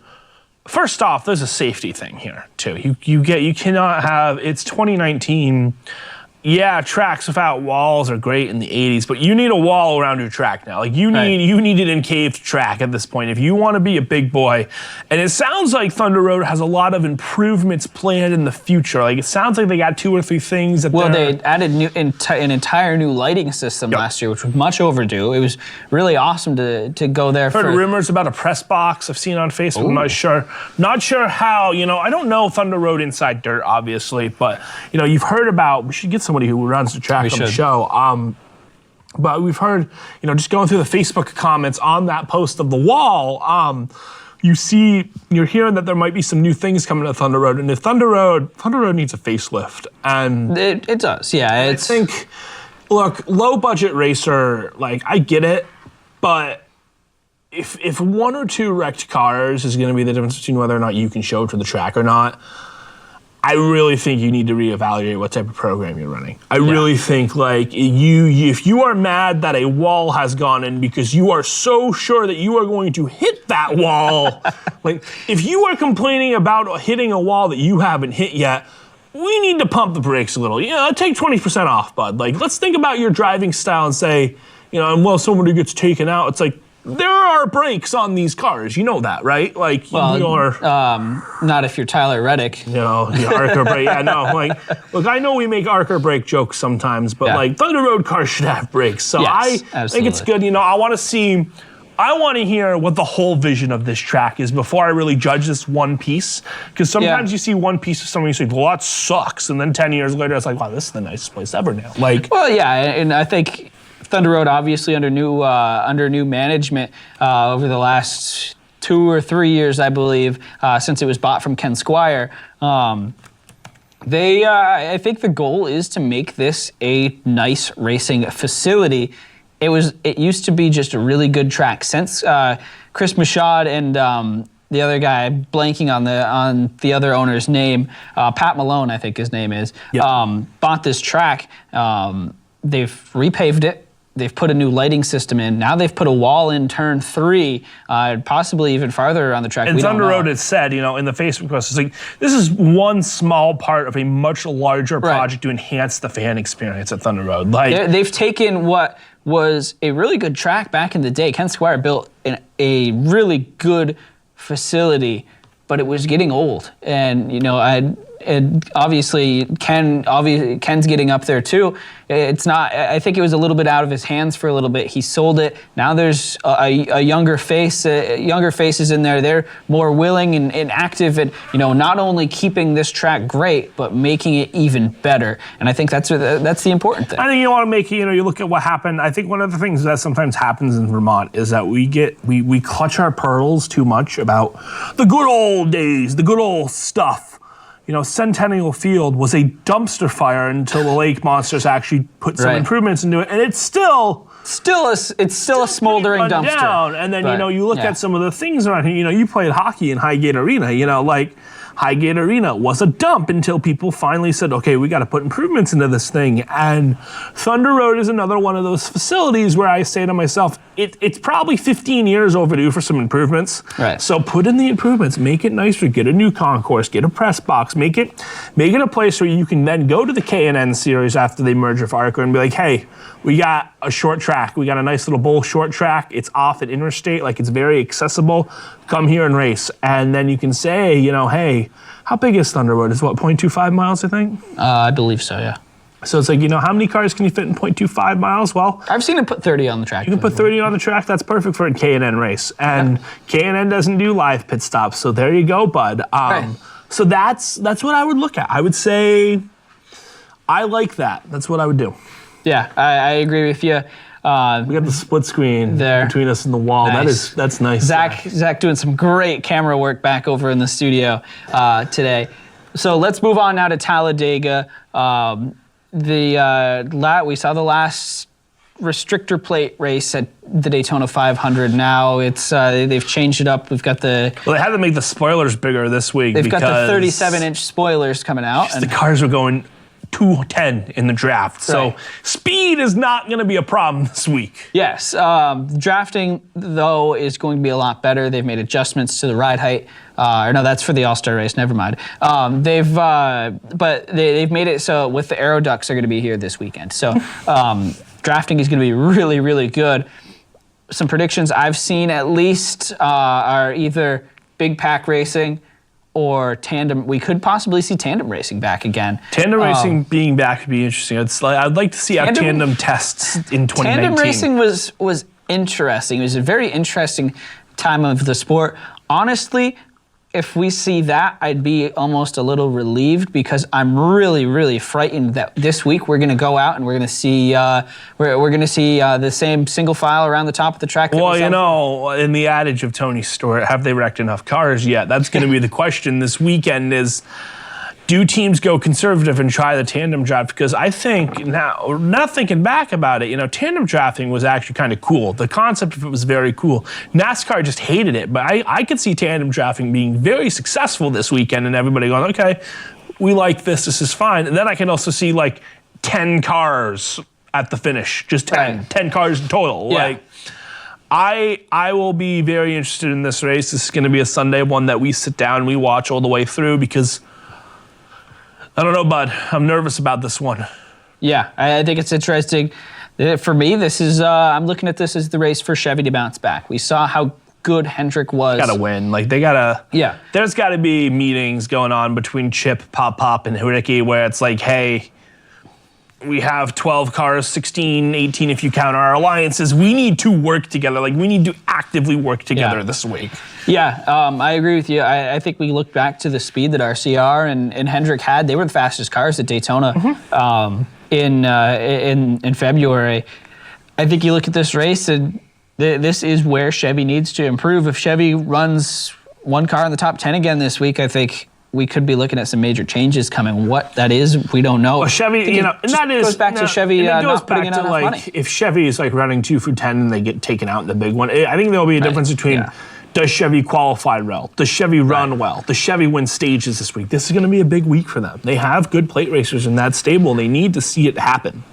first off, there's a safety thing here too. You cannot have, it's 2019. Yeah, tracks without walls are great in the 80s, but you need a wall around your track now. Like you need an encaved track at this point if you want to be a big boy. And it sounds like Thunder Road has a lot of improvements planned in the future. Like it sounds like they got 2 or 3 things that they added an entire new lighting system last year, which was much overdue. It was really awesome to go there. Heard rumors about a press box I've seen on Facebook. Ooh. I'm not sure how. I don't know Thunder Road inside dirt, obviously, but you've heard about. We should get somebody who runs the track on the show. But we've heard, just going through the Facebook comments on that post of the wall, you're hearing that there might be some new things coming to Thunder Road. And if Thunder Road needs a facelift. And it does, yeah. I think, look, low budget racer, like I get it, but if 1 or 2 wrecked cars is going to be the difference between whether or not you can show to the track or not, I really think you need to reevaluate what type of program you're running. I really think like if you are mad that a wall has gone in because you are so sure that you are going to hit that wall, like if you are complaining about hitting a wall that you haven't hit yet, we need to pump the brakes a little. Take 20% off, bud. Like let's think about your driving style and say, and well, somebody gets taken out. It's like, there are brakes on these cars. You know that, right? Like, not if you're Tyler Reddick. The Arca brake. Yeah, no. Like, look, I know we make Arca brake jokes sometimes, but like Thunder Road cars should have brakes. So yes, I think it's good. I want to hear what the whole vision of this track is before I really judge this one piece. Because sometimes you see one piece of something, you say, well, that sucks. And then 10 years later, it's like, wow, this is the nicest place ever now. Like, well, yeah, and I think Thunder Road, obviously under new management over the last 2 or 3 years, I believe, since it was bought from Ken Squire. I think the goal is to make this a nice racing facility. It used to be just a really good track since Chris Michaud and the other guy, blanking on the other owner's name, Pat Malone, I think his name is, bought this track. They've repaved it. They've put a new lighting system in. Now they've put a wall in turn 3, possibly even farther around the track. And Thunder Road has said, in the Facebook post, it's like, this is one small part of a much larger project to enhance the fan experience at Thunder Road. Like they've taken what was a really good track back in the day. Ken Squire built a really good facility, but it was getting old. And, and obviously Ken's getting up there too. It's not. I think it was a little bit out of his hands for a little bit. He sold it. Now there's a younger face, younger faces in there. They're more willing and active, and not only keeping this track great, but making it even better. And I think that's the important thing. I think you want to make you look at what happened. I think one of the things that sometimes happens in Vermont is that we clutch our pearls too much about the good old days, the good old stuff. Centennial Field was a dumpster fire until the Lake Monsters actually put some improvements into it, and it's still a smoldering dumpster. Down. And then you look at some of the things around here. You played hockey in Highgate Arena. Like Highgate Arena was a dump until people finally said, okay, we got to put improvements into this thing. And Thunder Road is another one of those facilities where I say to myself, it's probably 15 years overdue for some improvements. Right. So put in the improvements, make it nicer, get a new concourse, get a press box, make it a place where you can then go to the K&N series after they merge with Arca and be like, hey, we got a short track. We got a nice little bowl short track. It's off at Interstate. Like, it's very accessible. Come here and race. And then you can say, hey, how big is Thunder Road? It's 0.25 miles, I think? I believe so, yeah. So it's like, how many cars can you fit in 0.25 miles? Well, I've seen him put 30 on the track. You can put 30 on the track. That's perfect for a K&N race. And K&N doesn't do live pit stops. So there you go, bud. So that's what I would look at. I would say I like that. That's what I would do. Yeah, I agree with you. We got the split screen there between us and the wall. Nice. That's nice. Zach doing some great camera work back over in the studio today. So let's move on now to Talladega. We saw the last restrictor plate race at the Daytona 500. Now it's they've changed it up. We've got they had to make the spoilers bigger this week. They've got the 37-inch spoilers coming out. And the cars were going 210 in the draft. So speed is not going to be a problem this week. Yes. Drafting, though, is going to be a lot better. They've made adjustments to the ride height. No, that's for the All-Star race. Never mind. They've made it so with the aero ducts are going to be here this weekend. So drafting is going to be really, really good. Some predictions I've seen at least are either big pack racing or tandem. We could possibly see tandem racing back again. Tandem racing being back would be interesting. I'd like to see our tandem tests in 2019. Tandem racing was interesting. It was a very interesting time of the sport. Honestly, if we see that, I'd be almost a little relieved because I'm really, really frightened that this week we're going to go out and we're going to see the same single file around the top of the track. Well, in the adage of Tony Stewart, have they wrecked enough cars yet? That's going to be the question this weekend is, do teams go conservative and try the tandem draft? Because I think now thinking back about it, tandem drafting was actually kind of cool. The concept of it was very cool. NASCAR just hated it, but I could see tandem drafting being very successful this weekend and everybody going, okay, we like this. This is fine. And then I can also see like 10 cars at the finish, just 10, Right. 10 cars in total. Yeah. Like, I will be very interested in this race. This is going to be a Sunday one that we sit down and we watch all the way through because I don't know, bud. I'm nervous about this one. Yeah, I think it's interesting. For me, this is I'm looking at this as the race for Chevy to bounce back. We saw how good Hendrick was. Gotta win. Like, they gotta. Yeah. There's gotta be meetings going on between Chip, Pop, and Ricky where it's like, hey, we have 12 cars, 16, 18 if you count our alliances. We need to work together. Like, we need to actively work together this week. Yeah, I agree with you. I think we look back to the speed that RCR and Hendrick had. They were the fastest cars at Daytona in February. I think you look at this race, and this is where Chevy needs to improve. If Chevy runs one car in the top 10 again this week, I think we could be looking at some major changes coming. What that is, we don't know. Well, Chevy, and that is goes back to Chevy not putting in enough money. If Chevy is like running 2 for 10 and they get taken out in the big one, I think there'll be a difference between does Chevy qualify well, does Chevy run well, does Chevy win stages this week. This is going to be a big week for them. They have good plate racers in that stable. They need to see it happen.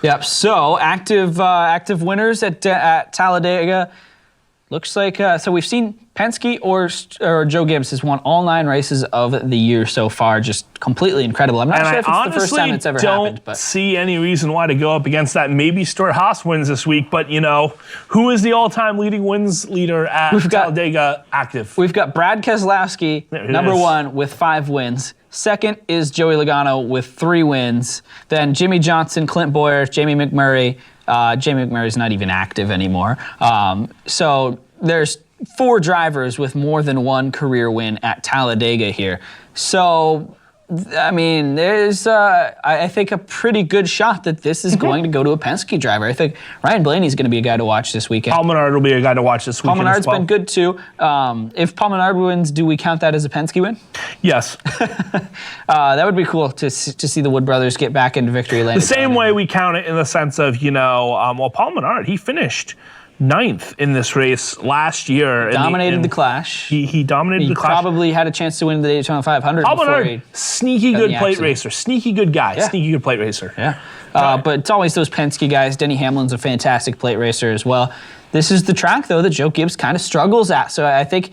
Yep. So active winners at Talladega. Looks like so we've seen Penske or Joe Gibbs has won all 9 races of the year so far. Just completely incredible. I'm not sure if it's the first time it's ever happened. But see any reason why to go up against that. Maybe Stuart Haas wins this week, but who is the all-time leading wins leader at Talladega active? We've got Brad Keselowski, number 1 with 5 wins. Second is Joey Logano with 3 wins. Then Jimmy Johnson, Clint Bowyer, Jamie McMurray. Jamie McMurray's not even active anymore. So there's 4 drivers with more than 1 career win at Talladega here. So, I mean, there's, I think, a pretty good shot that this is going to go to a Penske driver. I think Ryan Blaney's going to be a guy to watch this weekend. Paul Menard will be a guy to watch this weekend. Paul Menard's been good, too. If Paul Menard wins, do we count that as a Penske win? Yes. That would be cool to see the Wood brothers get back into victory lane. The same way we count it in the sense of, Paul Menard, he finished 9th in this race last year. Dominated the Clash. He dominated the Clash. He probably had a chance to win the Daytona 500 Paul before Menard, sneaky good plate racer. Sneaky good guy. Yeah. Sneaky good plate racer. Yeah. But it's always those Penske guys. Denny Hamlin's a fantastic plate racer as well. This is the track, though, that Joe Gibbs kind of struggles at. So I think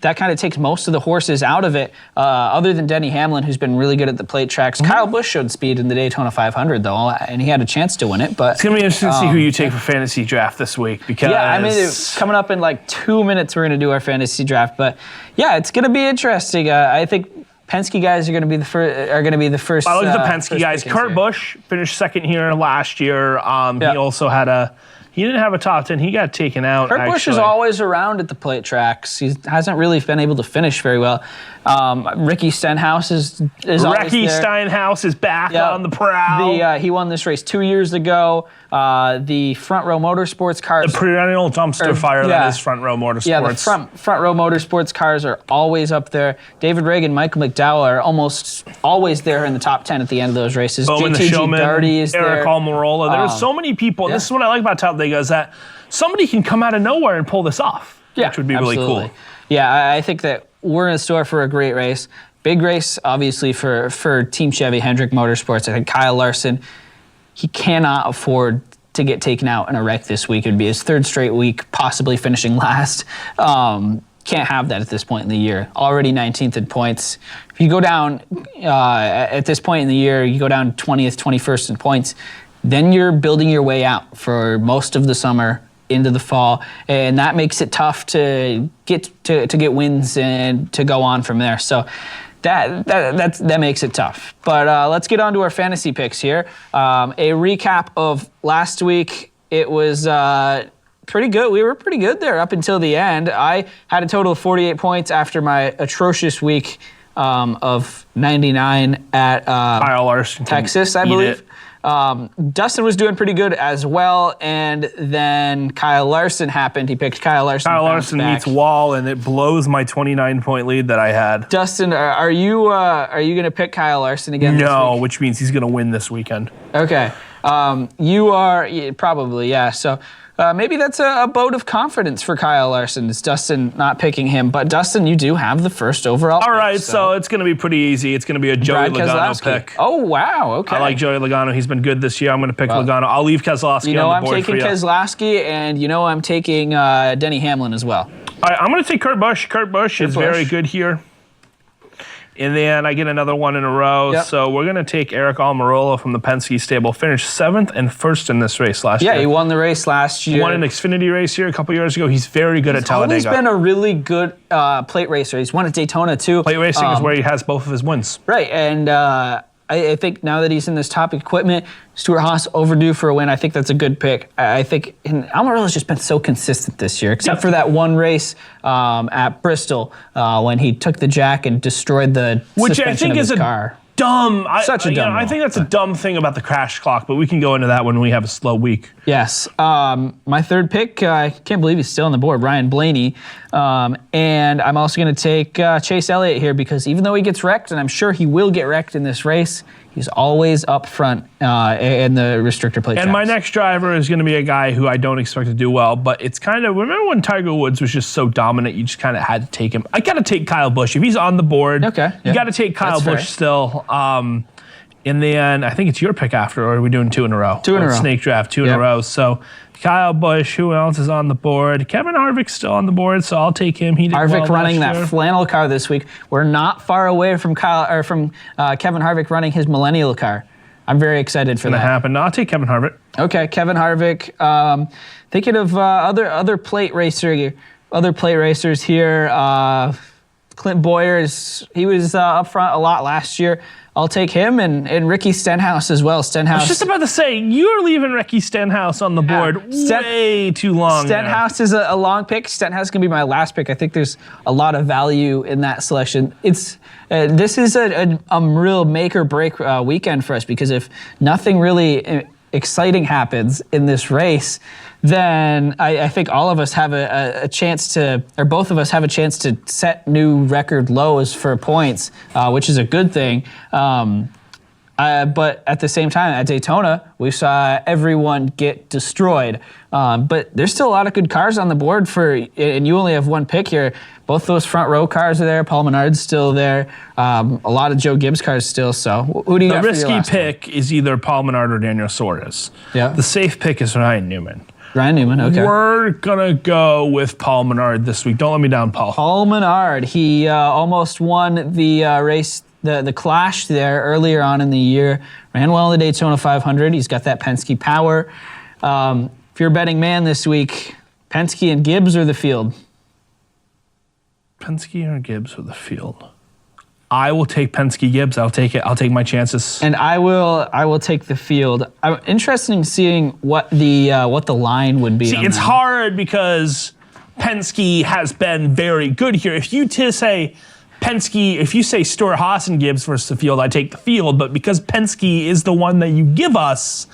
that kind of takes most of the horses out of it, other than Denny Hamlin, who's been really good at the plate tracks. Kyle Busch showed speed in the Daytona 500, though, and he had a chance to win it. But it's going to be interesting to see who you take for fantasy draft this week. Because it's coming up in like 2 minutes. We're going to do our fantasy draft. But, yeah, it's going to be interesting. I think Penske guys are going to be the first. I look at the Penske guys. Kurt Busch finished 2nd here last year. He also had he didn't have a top 10. He got taken out. Kurt Busch is always around at the plate tracks. He hasn't really been able to finish very well. Ricky Stenhouse is always there. Stenhouse is back on the prowl. He won this race 2 years ago. The Front Row Motorsports cars. The perennial dumpster fire that is Front Row Motorsports. Yeah, the front Row Motorsports cars are always up there. David Reagan, Michael McDowell are almost always there in the top 10 at the end of those races. Bowman the Showman, Darty is Eric there. Almirola. There's so many people. And this is what I like about Talladega is that somebody can come out of nowhere and pull this off. Yeah, which would be really cool. Yeah, I think that we're in store for a great race. Big race, obviously, for Team Chevy, Hendrick Motorsports. I think Kyle Larson, he cannot afford to get taken out in a wreck this week. It would be his 3rd straight week, possibly finishing last. Can't have that at this point in the year. Already 19th in points. If you go down at this point in the year, you go down 20th, 21st in points, then you're building your way out for most of the summer into the fall, and that makes it tough to get wins and to go on from there. So that makes it tough. But let's get on to our fantasy picks here. A recap of last week. It was pretty good. We were pretty good there up until the end. I had a total of 48 points after my atrocious week of 99 at Kyle Larson, Texas, I believe. Dustin was doing pretty good as well, and then Kyle Larson happened. He picked Kyle Larson. Kyle Larson meets Wall, and it blows my 29-point lead that I had. Dustin, are you going to pick Kyle Larson again? No, this week? Which means he's going to win this weekend. Okay. You are probably, yeah. So maybe that's a vote of confidence for Kyle Larson. It's Dustin not picking him. But Dustin, you do have the first overall pick. All right, so it's going to be pretty easy. It's going to be a Joey Logano pick. Oh, wow, okay. I like Joey Logano. He's been good this year. I'm going to pick Logano. I'll leave Keselowski on the board I'm taking Keselowski, and I'm taking Denny Hamlin as well. All right, I'm going to take Kurt Busch. Kurt Busch is very good here. And then I get another one in a row. Yep. So we're going to take Eric Almirola from the Penske stable. Finished 7th and 1st in this race last year. Yeah, he won the race last year. Won an Xfinity race here a couple years ago. He's very good at Talladega. He's always been a really good plate racer. He's won at Daytona, too. Plate racing is where he has both of his wins. Right, and I think now that he's in this top equipment, Stewart-Haas overdue for a win. I think that's a good pick. I think Almirola's just been so consistent this year, except for that one race at Bristol when he took the jack and destroyed the suspension of his car. Such a dumb. I think that's a dumb thing about the crash clock, but we can go into that when we have a slow week. Yes. My third pick, I can't believe he's still on the board, Ryan Blaney. And I'm also going to take Chase Elliott here because even though he gets wrecked, and I'm sure he will get wrecked in this race, he's always up front in the restrictor plate And tracks. my next driver is going to be a guy who I don't expect to do well, but it's kind of, remember when Tiger Woods was just so dominant, you just kind of had to take him. I got to take Kyle Busch. If he's on the board, you got to take Kyle Busch still. And then I think it's your pick after, or are we doing 2 in a row? 2 in a row. Snake draft, 2 in a row. So Kyle Busch, who else is on the board? Kevin Harvick's still on the board, so I'll take him. He did Harvick well running last year. that flannel car this week. We're not far away from Kevin Harvick running his millennial car. I'm very excited for that. It's going to happen. No, I'll take Kevin Harvick. Okay, Kevin Harvick. Thinking of other plate racers here. Clint Boyer he was up front a lot last year. I'll take him and Ricky Stenhouse as well. I was just about to say, you're leaving Ricky Stenhouse on the board way too long. Stenhouse is a long pick. Stenhouse is going to be my last pick. I think there's a lot of value in that selection. This is a real make or break weekend for us because if nothing really exciting happens in this race, then I think all of us have a chance to, or both of us have a chance to set new record lows for points, which is a good thing. But at the same time, at Daytona, we saw everyone get destroyed. But there's still a lot of good cars on the board and you only have one pick here. Both those front row cars are there. Paul Menard's still there. A lot of Joe Gibbs cars still. So who do you got for your last The risky pick is either Paul Menard or Daniel Suarez. Yeah. The safe pick is Ryan Newman. Ryan Newman, okay. We're going to go with Paul Menard this week. Don't let me down, Paul. Paul Menard, he almost won the race, the Clash there earlier on in the year. Ran well in the Daytona 500. He's got that Penske power. If you're a betting man this week, Penske and Gibbs or the field? Penske or Gibbs or the field? I will take Penske Gibbs. I'll take it. I'll take my chances. And I will take the field. I'm interested in seeing what the line would be. See, it's hard because Penske has been very good here. If you say Penske, if you say Stewart-Haas and Gibbs versus the field, I take the field. But because Penske is the one that you give us,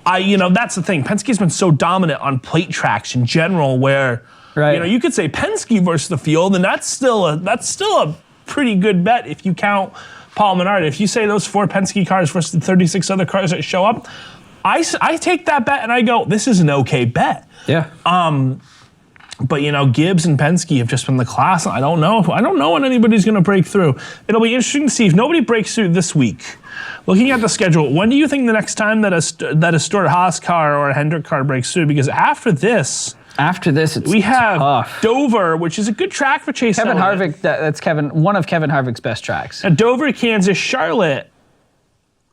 that's the thing. Penske's been so dominant on plate tracks in general, where you could say Penske versus the field, and that's still a pretty good bet if you count Paul Menard. If you say those 4 Penske cars versus the 36 other cars that show up, I take that bet and I go, this is an okay bet. Yeah. But Gibbs and Penske have just been the class. I don't know when anybody's going to break through. It'll be interesting to see if nobody breaks through this week. Looking at the schedule, when do you think the next time that a Stewart-Haas car or a Hendrick car breaks through? Because after this, we have tough. Dover, which is a good track for Chase Kevin Elliott. Harvick, that's one of Kevin Harvick's best tracks. At Dover, Kansas, Charlotte.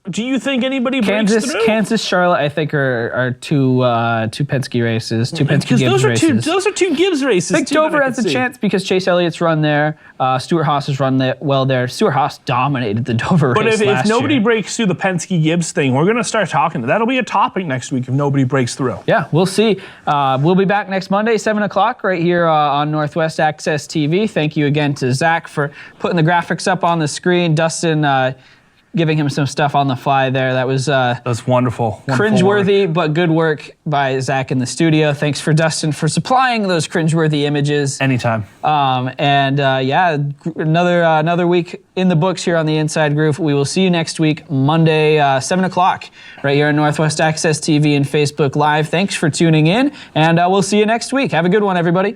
Do you think anybody breaks through? Kansas, Charlotte, I think are two Penske races, two Penske Gibbs races. Those are 2 Gibbs races. I think Dover has a chance because Chase Elliott's run there. Stewart-Haas has run well there. Stewart-Haas dominated the Dover race last year. But if nobody breaks through the Penske Gibbs thing, we're going to start talking. That'll be a topic next week if nobody breaks through. Yeah, we'll see. We'll be back next Monday, 7 o'clock, right here on Northwest Access TV. Thank you again to Zach for putting the graphics up on the screen. Dustin, giving him some stuff on the fly there. That was That's wonderful. cringeworthy, but good work by Zach in the studio. Thanks for Dustin for supplying those cringeworthy images. Anytime. Another week in the books here on the Inside Groove. We will see you next week, Monday, 7 o'clock, right here on Northwest Access TV and Facebook Live. Thanks for tuning in, and we'll see you next week. Have a good one, everybody.